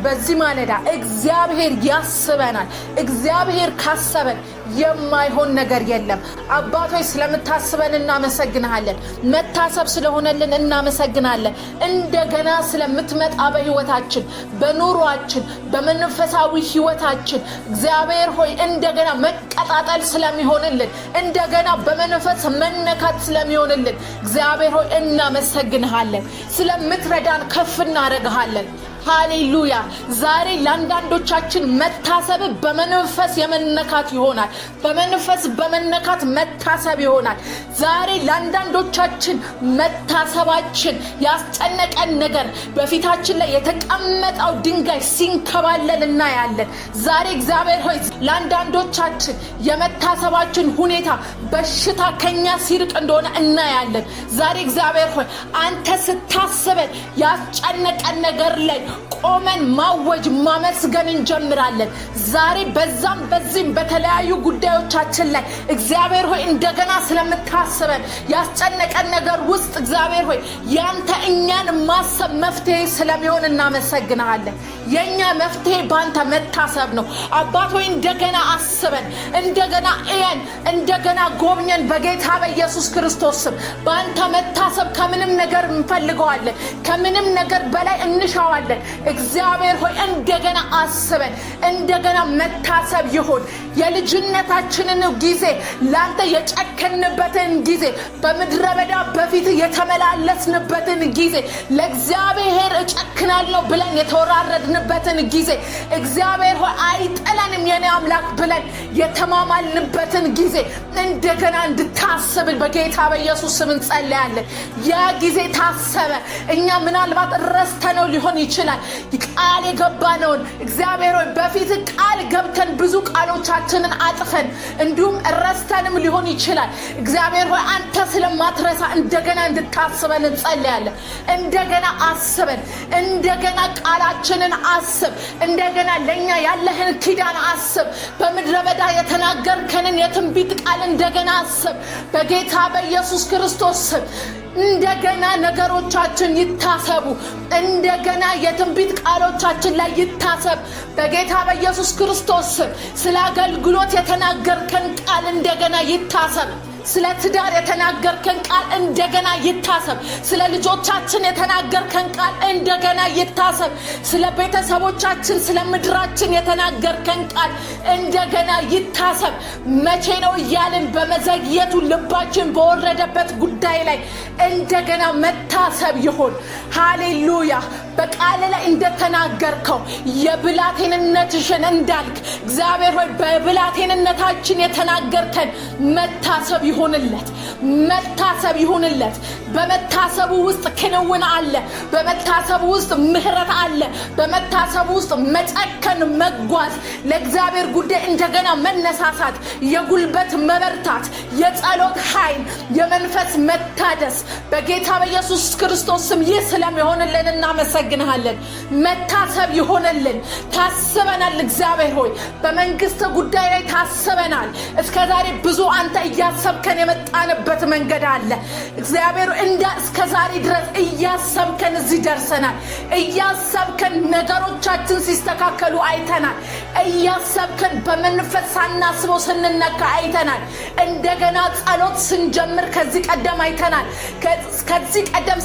በዚህ ማለዳ እግዚአብሔር ያስበናል። እግዚአብሔር ካሰበን የማይሆን ነገር የለም። አባቶች ስለምታስበን እናመሰግናለን። መታሰብ ስለሆነልን እናመሰግናለን። እንደገና ስለምትመጣ በህይወታችን፣ በኑሯችን፣ በመንፈሳዊ ህይወታችን እግዚአብሔር ሆይ እንደገና መቀጣጠል ስለሚሆንልን፣ እንደገና በመንፈስ መነካት ስለሚሆንልን እግዚአብሔር ሆይ እናመሰግናለን። ስለምትረዳን ከፍ እናደርግሃለን። ሃሌሉያ። ዛሬ ለአንዳንዶቻችን መታሰብ በመንፈስ የመነካት ይሆናል። በመንፈስ በመነካት መታሰብ ይሆናል። ዛሬ ለአንዳንዶቻችን መታሰባችን ያስጨነቀን ነገር በፊታችን ላይ የተቀመጠው ድንጋይ ሲንከባለል እናያለን። ዛሬ እግዚአብሔር ሆይ ለአንዳንዶቻችን የመታሰባችን ሁኔታ በሽታ ከኛ ሲርቅ እንደሆነ እናያለን። ዛሬ እግዚአብሔር ሆይ አንተ ስታስበን ያስጨነቀን ነገር ላይ ቆመን ማወጅ ማመስገን እንጀምራለን። ዛሬ በዚህም በተለያዩ ጉዳዮቻችን ላይ እግዚአብሔር ሆይ እንደገና ስለምታስበን ያስጨነቀን ነገር ውስጥ እግዚአብሔር ሆይ ያንተ እኛን ማሰብ መፍትሄ ስለሚሆን እናመሰግናለን። የኛ መፍትሄ ባንተ መታሰብ ነው። አባት ሆይ እንደገና አስበን፣ እንደገና እየን፣ እንደገና ጎብኘን በጌታ በኢየሱስ ክርስቶስ ስም። ባንተ መታሰብ ከምንም ነገር እንፈልገዋለን፣ ከምንም ነገር በላይ እንሻዋለን። እግዚአብሔር ሆይ እንደገና አስበን፣ እንደገና መታሰብ ይሁን። የልጅነታችንን ጊዜ ላንተ የጨከንበትን ጊዜ፣ በምድረ በዳ በፊት የተመላለስንበትን ጊዜ፣ ለእግዚአብሔር እጨክናለሁ ብለን የተወራረድንበትን ጊዜ፣ እግዚአብሔር ሆይ አይጥለንም የኔ አምላክ ብለን የተማማልንበትን ጊዜ እንደገና እንድታስብን በጌታ በኢየሱስ ስም እንጸልያለን። ያ ጊዜ ታሰበ። እኛ ምናልባት ረስተነው ሊሆን ይችላል። ቃል የገባነውን እግዚአብሔር ሆይ በፊት ቃል ገብተን ብዙ ቃሎቻችንን አጥፈን እንዲሁም ረስተንም ሊሆን ይችላል። እግዚአብሔር ሆይ አንተ ስለማትረሳ እንደገና እንድታስበን እንጸልያለን። እንደገና አስበን፣ እንደገና ቃላችንን አስብ፣ እንደገና ለኛ ያለህን ኪዳን አስብ። በምድረ በዳ የተናገርከንን የትንቢት ቃል እንደገና አስብ በጌታ በኢየሱስ ክርስቶስ ስም። እንደገና ነገሮቻችን ይታሰቡ። እንደገና የትንቢት ቃሎቻችን ላይ ይታሰብ በጌታ በኢየሱስ ክርስቶስ ስለ አገልግሎት የተናገርከን ቃል እንደገና ይታሰብ ስለ ትዳር የተናገርከን ቃል እንደገና ይታሰብ። ስለ ልጆቻችን የተናገርከን ቃል እንደገና ይታሰብ። ስለ ቤተሰቦቻችን ስለ ምድራችን የተናገርከን ቃል እንደገና ይታሰብ። መቼ ነው እያልን በመዘግየቱ ልባችን በወረደበት ጉዳይ ላይ እንደገና መታሰብ ይሁን። ሃሌሉያ። በቃል ላይ እንደተናገርከው የብላቴንነትሽን እንዳልክ እግዚአብሔር ሆይ በብላቴንነታችን የተናገርከን መታሰብ ይሁንለት። መታሰብ ይሁንለት። በመታሰቡ ውስጥ ክንውን አለ። በመታሰቡ ውስጥ ምህረት አለ። በመታሰቡ ውስጥ መጨከን፣ መጓዝ፣ ለእግዚአብሔር ጉዳይ እንደገና መነሳሳት፣ የጉልበት መበርታት፣ የጸሎት ኃይል፣ የመንፈስ መታደስ በጌታ በኢየሱስ ክርስቶስ ስም ይህ ስለሚሆንልን እናመሰግንሃለን። መታሰብ ይሆንልን። ታስበናል እግዚአብሔር ሆይ በመንግስት ጉዳይ ላይ ታስበናል። እስከዛሬ ብዙ አንተ እያሰብከን የመጣንበት መንገድ አለ እግዚአብሔር እስከዛሬ ድረስ እያሰብከን እዚህ ደርሰናል። እያሰብከን ነገሮቻችን ሲስተካከሉ አይተናል። እያሰብከን በመንፈስ ሳናስበው ስንነካ አይተናል። እንደገና ጸሎት ስንጀምር ከዚህ ቀደም አይተናል። ከዚህ ቀደም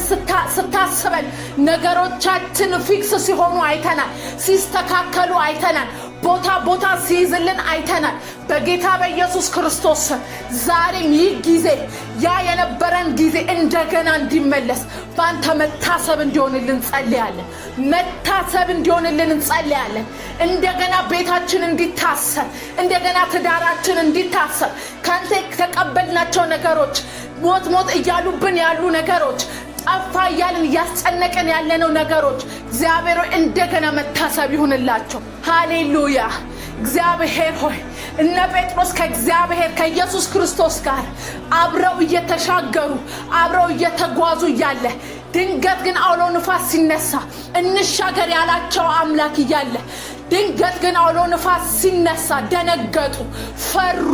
ስታስበን ነገሮቻችን ፊክስ ሲሆኑ አይተናል። ሲስተካከሉ አይተናል። ቦታ ሲይዝልን አይተናል። በጌታ በኢየሱስ ክርስቶስ ዛሬም ይህ ጊዜ ያ የነበረን ጊዜ እንደገና እንዲመለስ ባንተ መታሰብ እንዲሆንልን እንጸልያለን። መታሰብ እንዲሆንልን እንጸልያለን። እንደገና ቤታችን እንዲታሰብ፣ እንደገና ትዳራችን እንዲታሰብ፣ ካንተ ተቀበልናቸው ነገሮች ሞት እያሉብን ያሉ ነገሮች ጠፋ እያልን ያስጨነቀን ያለነው ነገሮች እግዚአብሔር ሆይ እንደገና መታሰብ ይሁንላቸው። ሃሌሉያ። እግዚአብሔር ሆይ እነ ጴጥሮስ ከእግዚአብሔር ከኢየሱስ ክርስቶስ ጋር አብረው እየተሻገሩ አብረው እየተጓዙ እያለ ድንገት ግን አውሎ ንፋስ ሲነሳ እንሻገር ያላቸው አምላክ እያለ ድንገት ግን አውሎ ንፋስ ሲነሳ ደነገጡ፣ ፈሩ።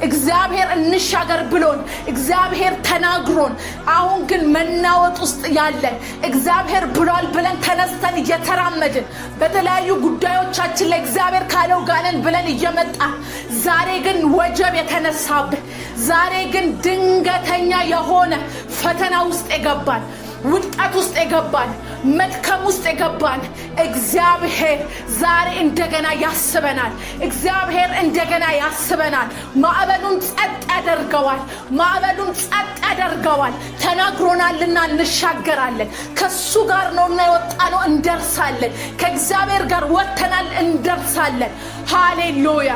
እግዚአብሔር እንሻገር ብሎን እግዚአብሔር ተናግሮን አሁን ግን መናወጥ ውስጥ ያለን እግዚአብሔር ብሏል ብለን ተነስተን እየተራመድን በተለያዩ ጉዳዮቻችን ላይ እግዚአብሔር ካለው ጋለን ብለን እየመጣን ዛሬ ግን ወጀብ የተነሳብን፣ ዛሬ ግን ድንገተኛ የሆነ ፈተና ውስጥ የገባን፣ ውድቀት ውስጥ የገባን፣ መድከም ውስጥ የገባን እግዚአብሔር ዛሬ እንደገና ያስበናል። እግዚአብሔር እንደገና ያስበናል። ማዕበሉን ጸጥ ያደርገዋል። ማዕበሉን ጸጥ ያደርገዋል። ተናግሮናልና እንሻገራለን። ከሱ ጋር ነውና የወጣነው እንደርሳለን። ከእግዚአብሔር ጋር ወጥተናል እንደርሳለን። ሃሌሉያ።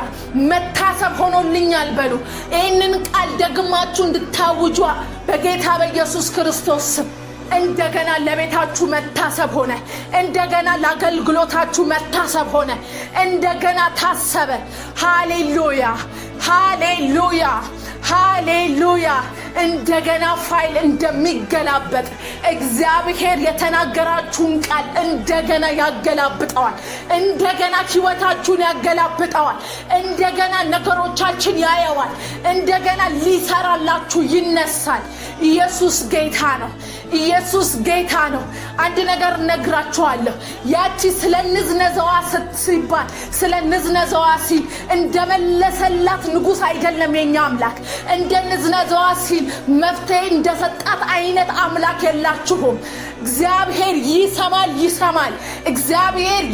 መታሰብ ሆኖልኛል በሉ። ይህንን ቃል ደግማችሁ እንድታውጁ በጌታ በኢየሱስ ክርስቶስ ስም እንደገና ለቤታችሁ መታሰብ ሆነ። እንደገና ለአገልግሎታችሁ መታሰብ ሆነ። እንደገና ታሰበ። ሃሌሉያ ሃሌሉያ ሃሌሉያ። እንደገና ፋይል እንደሚገላበጥ እግዚአብሔር የተናገራችሁን ቃል እንደገና ያገላብጠዋል። እንደገና ህይወታችሁን ያገላብጠዋል። እንደገና ነገሮቻችን ያየዋል። እንደገና ሊሰራላችሁ ይነሳል። ኢየሱስ ጌታ ነው። ኢየሱስ ጌታ ነው። አንድ ነገር ነግራችኋለሁ። ያቺ ስለ ንዝነዛዋ ሲባል ስለ ንዝነዛዋ ሲል እንደመለሰላት ንጉስ አይደለም የኛ አምላክ። እንደ ንዝነዛዋ ሲል መፍትሄ እንደሰጣት አይነት አምላክ የላችሁም። እግዚአብሔር ይሰማል። እግዚአብሔር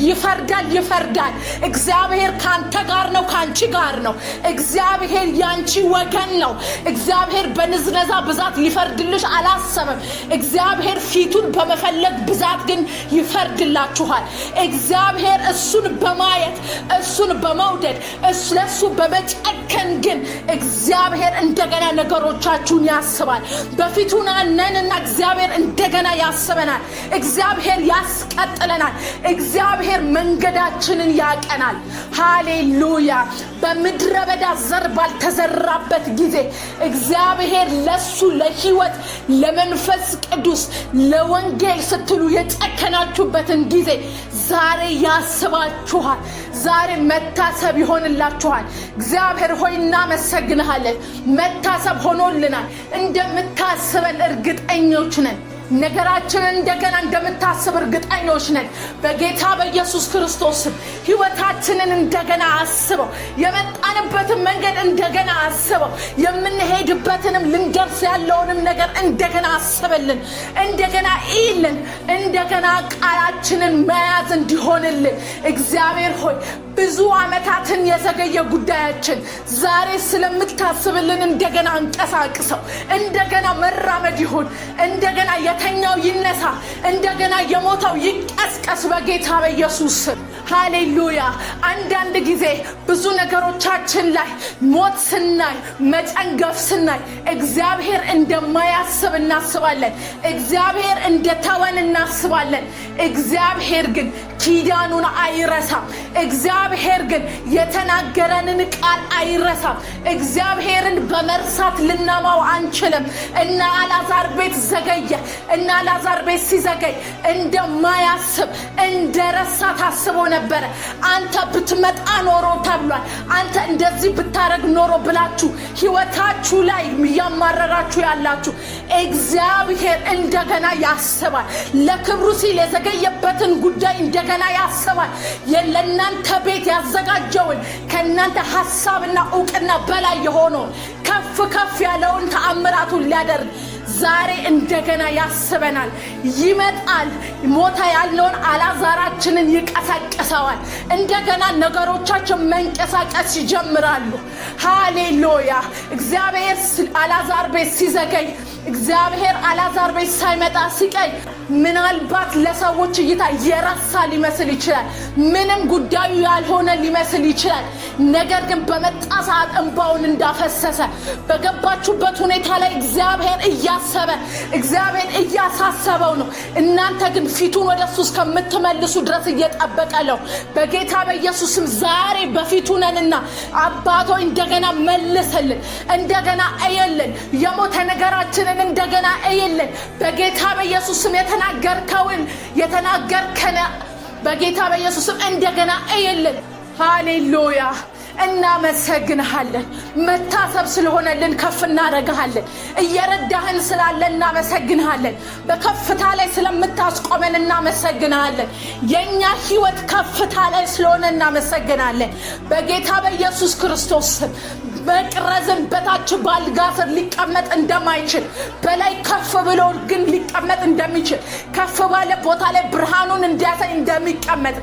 ይፈርዳል። እግዚአብሔር ካንተ ጋር ነው፣ ካንቺ ጋር ነው። እግዚአብሔር ያንቺ ወገን ነው። እግዚአብሔር በንዝነዛ ብዛት ሊፈርድልሽ አላሰበም። እግዚአብሔር ፊቱን በመፈለግ ብዛት ግን ይፈርድላችኋል። እግዚአብሔር እሱን በማየት እሱን በመውደድ ለሱ በመጨከን ግን እግዚአብሔር እንደገና ነገሮቻችሁን ያስባል። በፊቱና ነንና እግዚአብሔር እንደገና ያስበናል። እግዚአብሔር ያስቀጥለናል። እግዚአብሔር መንገዳችንን ያቀናል። ሃሌሉያ። በምድረ በዳ ዘር ባልተዘራበት ጊዜ እግዚአብሔር ለሱ ለህይወት ለመንፈስ ቅዱስ ለወንጌል ስትሉ የጨከናችሁበትን ጊዜ ዛሬ ያስባችኋል። ዛሬ መታሰብ ይሆንላችኋል። እግዚአብሔር ሆይ እናመሰግንሃለን። መታሰብ ሆኖልናል። እንደምታስበን እርግጠኞች ነን። ነገራችንን እንደገና እንደምታስብ እርግጠኞች ነን። በጌታ በኢየሱስ ክርስቶስ ሕይወታችንን እንደገና አስበው። የመጣንበትን መንገድ እንደገና አስበው። የምንሄድበትንም ልንደርስ ያለውንም ነገር እንደገና አስበልን። እንደገና ይልን እንደገና ቃላችንን መያዝ እንዲሆንልን እግዚአብሔር ሆይ ብዙ ዓመታትን የዘገየ ጉዳያችን ዛሬ ስለምታስብልን እንደገና እንቀሳቅሰው። እንደገና መራመድ ይሁን። እንደገና የተኛው ይነሳ። እንደገና የሞተው ይቀስቀስ በጌታ በኢየሱስ ሃሌሉያ። አንዳንድ ጊዜ ብዙ ነገሮቻችን ላይ ሞት ስናይ፣ መጨንገፍ ስናይ እግዚአብሔር እንደማያስብ እናስባለን። እግዚአብሔር እንደተወን እናስባለን። እግዚአብሔር ግን ኪዳኑን አይረሳም። እግዚአብሔር ግን የተናገረንን ቃል አይረሳም። እግዚአብሔርን በመርሳት ልናማው አንችልም። እና አልዓዛር ቤት ዘገየ። እና አልዓዛር ቤት ሲዘገይ እንደማያስብ እንደረሳ ታስቦ ነበረ። አንተ ብትመጣ ኖሮ ተብሏል። አንተ እንደዚህ ብታረግ ኖሮ ብላችሁ ሕይወታችሁ ላይ ያማረራችሁ ያላችሁ እግዚአብሔር እንደገና ያስባል። ለክብሩ ሲል የዘገየበትን ጉዳይ እንደገና ያስባል። ለእናንተ ቤት ያዘጋጀውን ከእናንተ ሐሳብና ዕውቅና በላይ የሆነውን ከፍ ከፍ ያለውን ተአምራቱን ሊያደርግ ዛሬ እንደገና ያስበናል። ይመጣል። ሞታ ያለውን አልዓዛራችንን ይቀሰቅሰዋል። እንደገና ነገሮቻችን መንቀሳቀስ ይጀምራሉ። ሃሌሉያ። እግዚአብሔር አልዓዛር ቤት ሲዘገይ፣ እግዚአብሔር አልዓዛር ቤት ሳይመጣ ሲቀይ ምናልባት ለሰዎች እይታ የረሳ ሊመስል ይችላል። ምንም ጉዳዩ ያልሆነ ሊመስል ይችላል። ነገር ግን በመጣ ሰዓት እንባውን እንዳፈሰሰ በገባችሁበት ሁኔታ ላይ እግዚአብሔር እያሰበ እግዚአብሔር እያሳሰበው ነው። እናንተ ግን ፊቱን ወደሱ እስከምትመልሱ ድረስ እየጠበቀ ነው። በጌታ በኢየሱስም ዛሬ በፊቱ ነንና አባቶ እንደገና መልስልን፣ እንደገና እየልን፣ የሞተ ነገራችንን እንደገና እየልን። በጌታ በኢየሱስም የተናገርከን በጌታ በኢየሱስም እንደገና እየልን። ሃሌሉያ። እናመሰግንሃለን። መታሰብ ስለሆነልን ከፍ እናደርግሃለን። እየረዳህን ስላለ እናመሰግንሃለን። በከፍታ ላይ ስለምታስቆመን እናመሰግንሃለን። የኛ ሕይወት ከፍታ ላይ ስለሆነ እናመሰግናለን። በጌታ በኢየሱስ ክርስቶስ መቅረዝን በታች ባልጋ ስር ሊቀመጥ እንደማይችል በላይ ከፍ ብሎ ግን ሊቀመጥ እንደሚችል ከፍ ባለ ቦታ ላይ ብርሃኑን እንዲያሳይ እንደሚቀመጥ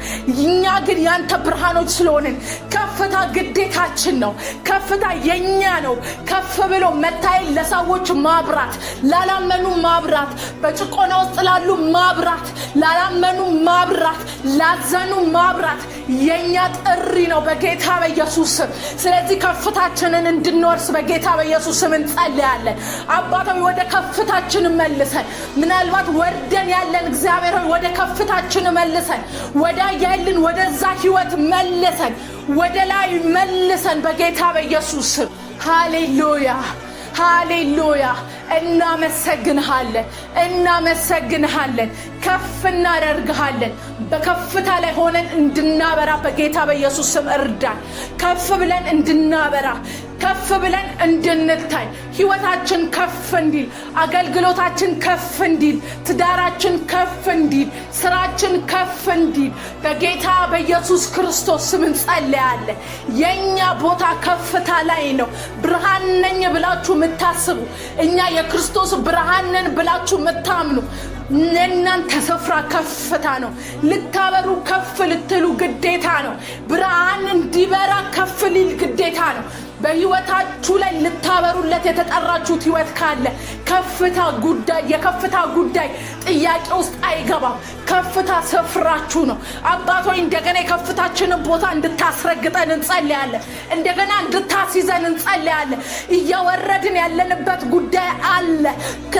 እኛ ግን ያንተ ብርሃኖች ስለሆንን ከፍታ ግዴታችን ነው። ከፍታ የኛ ነው። ከፍ ብሎ መታየት፣ ለሰዎች ማብራት፣ ላላመኑ ማብራት፣ በጭቆና ውስጥ ላሉ ማብራት፣ ላላመኑ ማብራት፣ ላዘኑ ማብራት የኛ ጥሪ ነው በጌታ በኢየሱስ። ስለዚህ ከፍታችንን እንድንወርስ በጌታ በኢየሱስ እንጸልያለን። አባታዊ ወደ ከፍታችን መልሰን፣ ምናልባት ወርደን ያለን እግዚአብሔር ሆይ ወደ ከፍታችን መልሰን፣ ወደ ያለን ወደዛ ሕይወት መልሰን፣ ወደ ላይ መልሰን በጌታ በኢየሱስ። ሃሌሉያ ሃሌሉያ። እናመሰግንሃለን፣ እናመሰግንሃለን፣ ከፍ እናደርግሃለን። በከፍታ ላይ ሆነን እንድናበራ በጌታ በኢየሱስ ስም እርዳን። ከፍ ብለን እንድናበራ፣ ከፍ ብለን እንድንታይ፣ ሕይወታችን ከፍ እንዲል፣ አገልግሎታችን ከፍ እንዲል፣ ትዳራችን ከፍ እንዲል፣ ስራችን ከፍ እንዲል በጌታ በኢየሱስ ክርስቶስ ስም እንጸልያለን። የኛ ቦታ ከፍታ ላይ ነው። ብርሃን ነኝ ብላችሁ የምታስቡ እኛ የክርስቶስ ብርሃን ነን ብላችሁ የምታምኑ እናንተ ስፍራ ከፍታ ነው። ልታበሩ ከፍ ልትሉ ግዴታ ነው። ብርሃን እንዲበራ ከፍ ሊል ግዴታ ነው። በሕይወታችሁ ላይ ልታበሩለት የተጠራችሁት ሕይወት ካለ ከፍታ ጉዳይ የከፍታ ጉዳይ ጥያቄ ውስጥ አይገባም። ከፍታ ስፍራችሁ ነው። አባት ሆይ እንደገና የከፍታችንን ቦታ እንድታስረግጠን እንጸልያለን። እንደገና እንድታስይዘን እንጸልያለን። እየወረድን ያለንበት ጉዳይ አለ።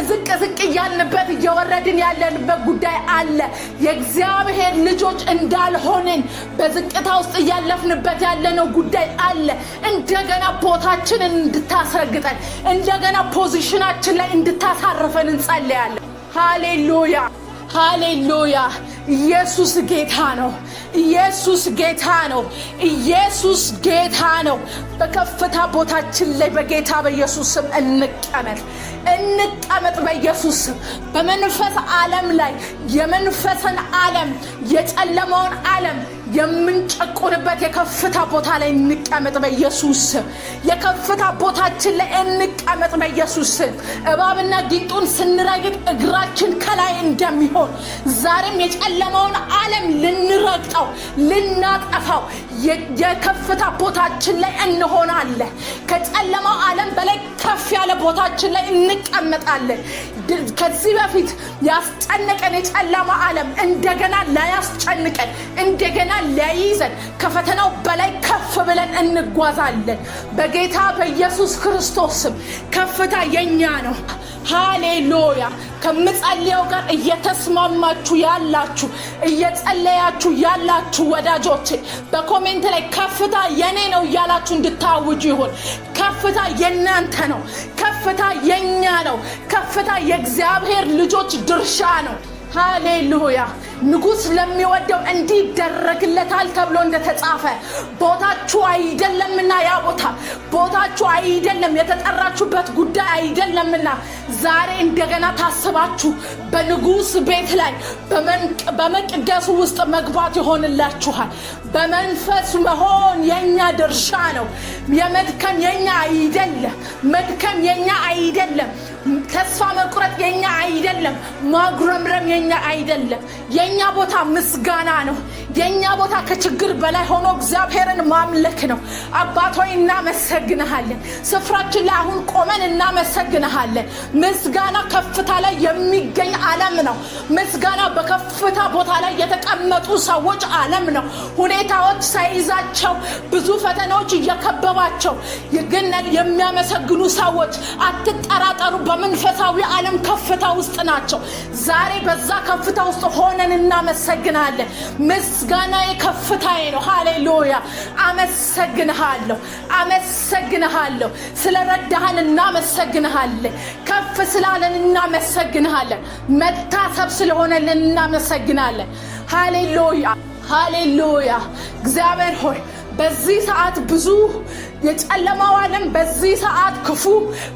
ዝቅ ዝቅ እያልንበት እየወረድን ያለንበት ጉዳይ አለ። የእግዚአብሔር ልጆች እንዳልሆንን በዝቅታ ውስጥ እያለፍንበት ያለነው ጉዳይ አለ። እንደገና ቦታችንን እንድታስረግጠን፣ እንደገና ፖዚሽናችን ላይ እንድታሳርፈን እንጸልያለን። ሃሌሉያ ሃሌሉያ። ኢየሱስ ጌታ ነው። ኢየሱስ ጌታ ነው። ኢየሱስ ጌታ ነው። በከፍታ ቦታችን ላይ በጌታ በኢየሱስ ስም እንቀመጥ በኢየሱስ ስም። በመንፈስ ዓለም ላይ የመንፈስን ዓለም የጨለማውን ዓለም የምንጨቁንበት የከፍታ ቦታ ላይ እንቀመጥ በኢየሱስ ስም። የከፍታ ቦታችን ላይ እንቀመጥ በኢየሱስ ስም። እባብና ጊንጡን ስንረግጥ እግራችን ከላይ እንደሚሆን ዛሬም የጨለማውን ዓለም ልንረግጠው ልናጠፋው የከፍታ ቦታችን ላይ እንሆናለን። ከጨለማው ዓለም በላይ ከፍ ያለ ቦታችን ላይ እንቀመጣለን። ከዚህ በፊት ያስጨነቀን የጨለማ ዓለም እንደገና ላያስጨንቀን እንደገና ላይይዘን ከፈተናው በላይ ከፍ ብለን እንጓዛለን በጌታ በኢየሱስ ክርስቶስ ስም። ከፍታ የኛ ነው። ሃሌሉያ። ከምጸልየው ጋር እየተስማማችሁ ያላችሁ እየጸለያችሁ ያላችሁ ወዳጆቼ በኮሜንት ላይ ከፍታ የኔ ነው እያላችሁ እንድታውጁ ይሁን። ከፍታ የናንተ ነው። ከፍታ የኛ ነው። ከፍታ የእግዚአብሔር ልጆች ድርሻ ነው። ሃሌሉያ። ንጉስ ለሚወደው እንዲደረግለታል ተብሎ እንደተጻፈ ቦታችሁ አይደለምና ያ ቦታችሁ አይደለም፣ የተጠራችሁበት ጉዳይ አይደለምና ዛሬ እንደገና ታስባችሁ በንጉስ ቤት ላይ በመቅደሱ ውስጥ መግባት ይሆንላችኋል። በመንፈስ መሆን የኛ ድርሻ ነው። የመድከም የኛ አይደለም። መድከም የኛ አይደለም። ተስፋ መቁረጥ የኛ አይደለም። ማጉረምረም የኛ አይደለም። የኛ ቦታ ምስጋና ነው። የኛ ቦታ ከችግር በላይ ሆኖ እግዚአብሔርን ማምለክ ነው። አባት ሆይ እናመሰግንሃለን። ስፍራችን ላይ አሁን ቆመን እናመሰግንሃለን። ምስጋና ከፍታ ላይ የሚገኝ ዓለም ነው። ምስጋና በከፍታ ቦታ ላይ የተቀመጡ ሰዎች ዓለም ነው። ሁኔታዎች ሳይዛቸው ብዙ ፈተናዎች እየከበባቸው ግን የሚያመሰግኑ ሰዎች አትጠራጠሩ፣ በመንፈሳዊ ዓለም ከፍታ ውስጥ ናቸው። ዛሬ በዛ ከፍታ ውስጥ ሆነን እናመሰግናለን። ምስጋና የከፍታዬ ነው። ሃሌሉያ። አመሰግንሃለሁ። ስለረዳህን እናመሰግንሃለን። ከፍ ስላለን እናመሰግንሃለን። መታሰብ ስለሆነልን እናመሰግናለን። ሃሌሉያ። እግዚአብሔር ሆይ በዚህ ሰዓት ብዙ የጨለማው ዓለም፣ በዚህ ሰዓት ክፉ፣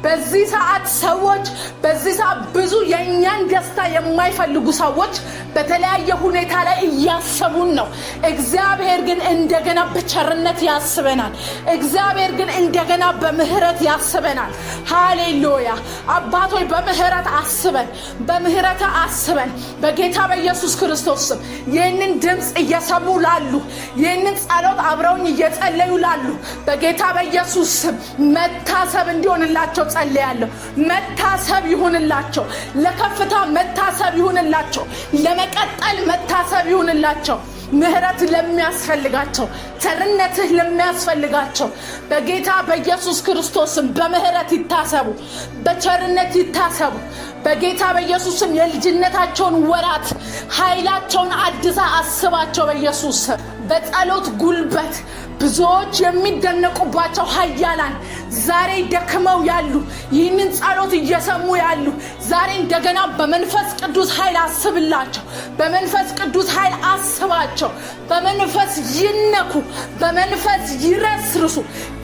በዚህ ሰዓት ሰዎች፣ በዚህ ሰዓት ብዙ የኛን ደስታ የማይፈልጉ ሰዎች በተለያየ ሁኔታ ላይ እያሰቡን ነው። እግዚአብሔር ግን እንደገና በቸርነት ያስበናል። እግዚአብሔር ግን እንደገና በምህረት ያስበናል። ሃሌሉያ። አባቶይ በምህረት አስበን በጌታ በኢየሱስ ክርስቶስ ስም ይህንን ድምፅ እየሰሙ ላሉ፣ ይህንን ጸሎት አብረውኝ እየጸለዩ ላሉ በጌታ በኢየሱስ ስም መታሰብ እንዲሆንላቸው ጸልያለሁ። መታሰብ ይሁንላቸው። ለከፍታ መታሰብ ይሁንላቸው። ለመቀጠል መታሰብ ይሁንላቸው። ምህረት ለሚያስፈልጋቸው፣ ቸርነትህ ለሚያስፈልጋቸው በጌታ በኢየሱስ ክርስቶስ ስም በምህረት ይታሰቡ፣ በቸርነት ይታሰቡ። በጌታ በኢየሱስ ስም የልጅነታቸውን ወራት ኃይላቸውን አድሳ አስባቸው። በኢየሱስ ስም በጸሎት ጉልበት ብዙዎች የሚደነቁባቸው ኃያላን ዛሬ ደክመው ያሉ፣ ይህንን ጸሎት እየሰሙ ያሉ ዛሬ እንደገና በመንፈስ ቅዱስ ኃይል አስብላቸው። በመንፈስ ቅዱስ ኃይል አስባቸው። በመንፈስ ይነኩ፣ በመንፈስ ይረስርሱ፣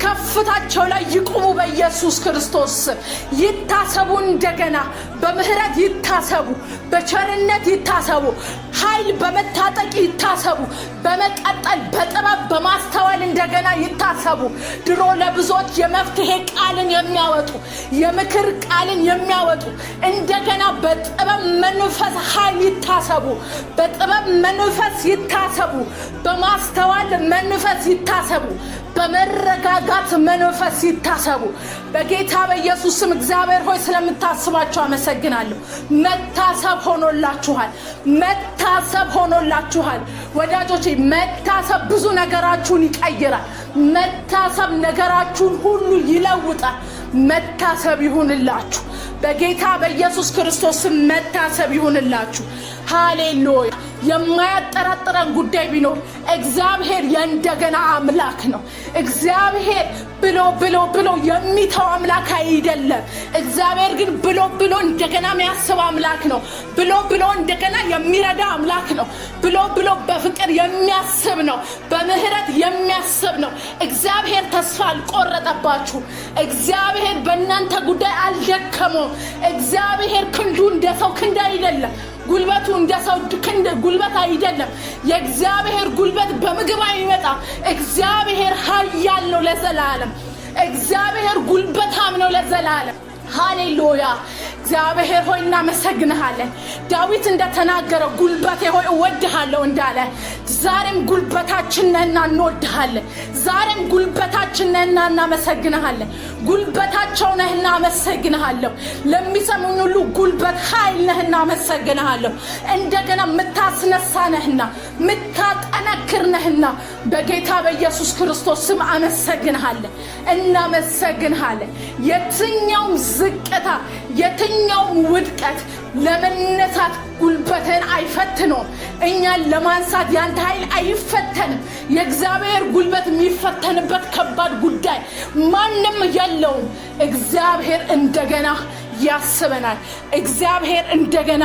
ከፍታቸው ላይ ይቁሙ። በኢየሱስ ክርስቶስ ስም ይታሰቡ። እንደገና በምህረት ይታሰቡ፣ በቸርነት ይታሰቡ፣ ኃይል በመታጠቅ ይታሰቡ። በመቀጠል በጥበብ በማስተዋል እንደገና ይታሰቡ። ድሮ ለብዙዎች የመፍትሄ ቃልን የሚያወጡ፣ የምክር ቃልን የሚያወጡ እንደገና በጥበብ መንፈስ ኃይል ይታሰቡ። በጥበብ መንፈስ ይታሰቡ። በማስተዋል መንፈስ ይታሰቡ። በመረጋጋት መንፈስ ይታሰቡ። በጌታ በኢየሱስ ስም እግዚአብሔር ሆይ ስለምታስባቸው አመሰግናለሁ። መታሰብ ሆኖላችኋል። ወዳጆቼ መታሰብ ብዙ ነገራችሁን ይቀይራል። መታሰብ ነገራችሁን ሁሉ ይለውጣል። መታሰብ ይሁንላችሁ። በጌታ በኢየሱስ ክርስቶስ ስም መታሰብ ይሁንላችሁ። ሃሌሉያ። የማያጠራጥረን ጉዳይ ቢኖር እግዚአብሔር የእንደገና አምላክ ነው። እግዚአብሔር ብሎ የሚተው አምላክ አይደለም። እግዚአብሔር ግን ብሎ እንደገና የሚያስብ አምላክ ነው። ብሎ እንደገና የሚረዳ አምላክ ነው። ብሎ በፍቅር የሚያስብ ነው። በምህረት የሚያስብ ነው። እግዚአብሔር ተስፋ አልቆረጠባችሁ። እግዚአብሔር በእናንተ ጉዳይ አልደከመም። እግዚአብሔር ክንዱ እንደሰው ክንድ አይደለም። ጉልበቱ እንደሰው ክንድ ጉልበት አይደለም። የእግዚአብሔር ጉልበት በምግብ አይመጣ። እግዚአብሔር ኃያል ነው ለዘላለም። እግዚአብሔር ጉልበታም ነው ለዘላለም። ሃሌሉያ። እግዚአብሔር ሆይ እናመሰግንሃለን። ዳዊት እንደተናገረው ጉልበቴ ሆይ እወድሃለሁ እንዳለ ዛሬም ጉልበታችን ነህና እንወድሃለን። ዛሬም ጉልበታችን ነህና እናመሰግንሃለን። ጉልበታቸው ነህና አመሰግንሃለሁ። ለሚሰሙኝ ሁሉ ጉልበት ኃይል ነህና አመሰግንሃለሁ። እንደገና ምታስነሳ ነህና ምታጠነክር ነህና በጌታ በኢየሱስ ክርስቶስ ስም አመሰግንሃለን፣ እናመሰግንሃለን። የትኛውም ዝቅታ የትኛውም ውድቀት ለመነሳት ጉልበትን አይፈትነውም። እኛን ለማንሳት ያንተ ኃይል አይፈተንም። የእግዚአብሔር ጉልበት የሚፈተንበት ከባድ ጉዳይ ማንም የለውም። እግዚአብሔር እንደገና ያስበናል። እግዚአብሔር እንደገና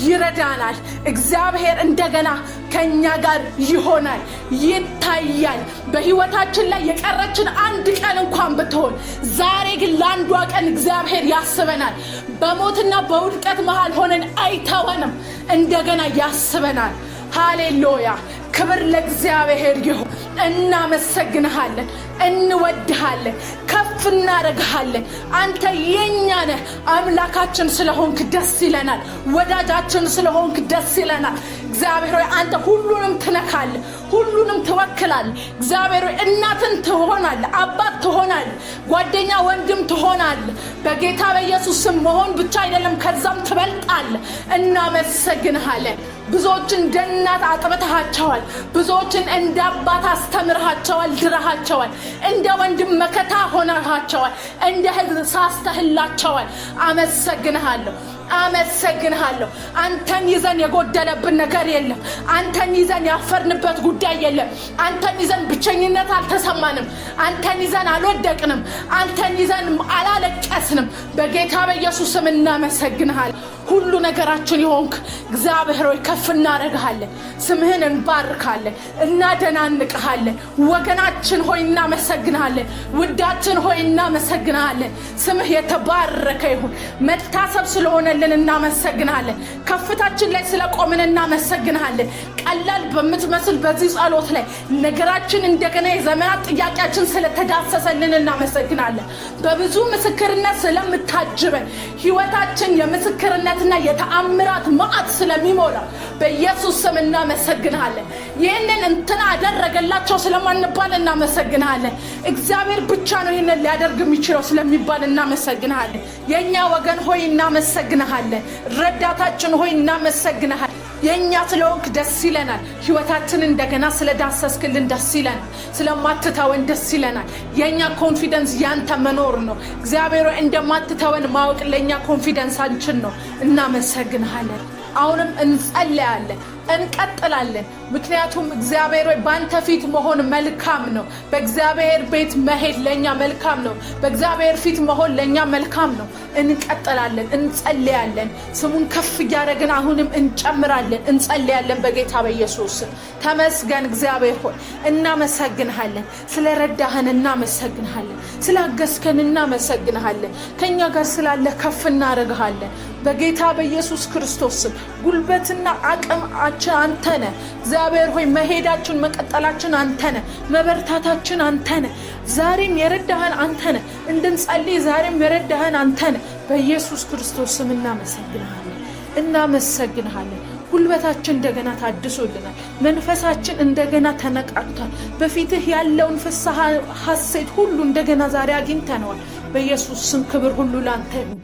ይረዳናል። እግዚአብሔር እንደገና ከኛ ጋር ይሆናል፣ ይታያል። በህይወታችን ላይ የቀረችን አንድ ቀን እንኳን ብትሆን ዛሬ ግን ለአንዷ ቀን እግዚአብሔር ያስበናል። በሞትና በውድቀት መሃል ሆነን አይተወንም፣ እንደገና ያስበናል። ሃሌሉያ። ክብር ለእግዚአብሔር ይሁን። እናመሰግንሃለን፣ እንወድሃለን፣ ከፍ እናደርግሃለን። አንተ የኛ ነህ። አምላካችን ስለሆንክ ደስ ይለናል። ወዳጃችን ስለሆንክ ደስ ይለናል። እግዚአብሔር ሆይ አንተ ሁሉንም ትነካለህ፣ ሁሉንም ትወክላለህ። እግዚአብሔር ሆይ እናትን ትሆናለህ፣ አባት ትሆናለህ፣ ጓደኛ ወንድም ትሆናለህ። በጌታ በኢየሱስ ስም መሆን ብቻ አይደለም ከዛም ትበልጣለህ። እናመሰግንሃለን። ብዙዎችን እንደ እናት አጥብተሃቸዋል። ብዙዎችን እንደ አባት አስተምርሃቸዋል፣ ድረሃቸዋል። እንደ ወንድም መከታ ሆነሃቸዋል። እንደ ሕዝብ ሳስተህላቸዋል። አመሰግንሃለሁ፣ አመሰግንሃለሁ። አንተን ይዘን የጎደለብን ነገር የለም። አንተን ይዘን ያፈርንበት ጉዳይ የለም። አንተን ይዘን ብቸኝነት አልተሰማንም። አንተን ይዘን አልወደቅንም። አንተን ይዘን አላለቀስንም። በጌታ በኢየሱስ ስም እናመሰግንሃለን። ሁሉ ነገራችን ይሆንክ እግዚአብሔር ሆይ ከፍ እናደርግሃለን። ስምህን እንባርካለን፣ እናደናንቅሃለን። ወገናችን ሆይ እናመሰግንሃለን። ውዳችን ሆይ እናመሰግንሃለን። ስምህ የተባረከ ይሁን። መታሰብ ስለሆነልን እናመሰግንሃለን። ከፍታችን ላይ ስለቆምን እናመሰግንሃለን። ቀላል በምትመስል በዚህ ጸሎት ላይ ነገራችን እንደገና የዘመናት ጥያቄያችን ስለተዳሰሰልን እናመሰግናለን። በብዙ ምስክርነት ስለምታጅበን ህይወታችን የምስክርነትና የተአምራት ማዕት ስለሚሞላ በኢየሱስ ስም እናመሰግንሃለን። ይህንን እንትና አደረገላቸው ስለማንባል እናመሰግንሃለን። እግዚአብሔር ብቻ ነው ይህንን ሊያደርግ የሚችለው ስለሚባል እናመሰግንሃለን። የእኛ ወገን ሆይ እናመሰግንሃለን። ረዳታችን ሆይ እናመሰግንሃለን። የኛ ስለሆንክ ደስ ይለናል። ህይወታችን እንደገና ስለዳሰስክልን ደስ ይለናል። ስለማትተወን ደስ ይለናል። የኛ ኮንፊደንስ ያንተ መኖር ነው። እግዚአብሔር እንደማትተወን ማወቅ ለኛ ኮንፊደንሳችን ነው። እናመሰግንሃለን። አሁንም እንጸልያለን፣ እንቀጥላለን። ምክንያቱም እግዚአብሔር ባንተ ፊት መሆን መልካም ነው። በእግዚአብሔር ቤት መሄድ ለኛ መልካም ነው። በእግዚአብሔር ፊት መሆን ለኛ መልካም ነው። እንቀጥላለን፣ እንጸልያለን። ስሙን ከፍ እያደረግን አሁንም እንጨምራለን፣ እንጸልያለን። በጌታ በኢየሱስ ተመስገን። እግዚአብሔር ሆይ እናመሰግንሃለን። ስለረዳህን እናመሰግንሃለን። ስላገዝከን እናመሰግንሃለን። ከኛ ጋር ስላለ ከፍ እናደርግሃለን። በጌታ በኢየሱስ ክርስቶስ ጉልበትና አቅማችን አንተ ነህ። እግዚአብሔር ሆይ መሄዳችን መቀጠላችን አንተ ነህ። መበርታታችን አንተ ነህ። ዛሬም የረዳህን አንተ ነህ። እንድንጸልይ ዛሬም የረዳህን አንተ ነህ። በኢየሱስ ክርስቶስ ስም እናመሰግንሃለን፣ እናመሰግንሃለን። ጉልበታችን እንደገና ታድሶልናል። መንፈሳችን እንደገና ተነቃቅቷል። በፊትህ ያለውን ፍስሐ ሐሴት ሁሉ እንደገና ዛሬ አግኝተነዋል። በኢየሱስ ስም ክብር ሁሉ ላንተ ይሁን።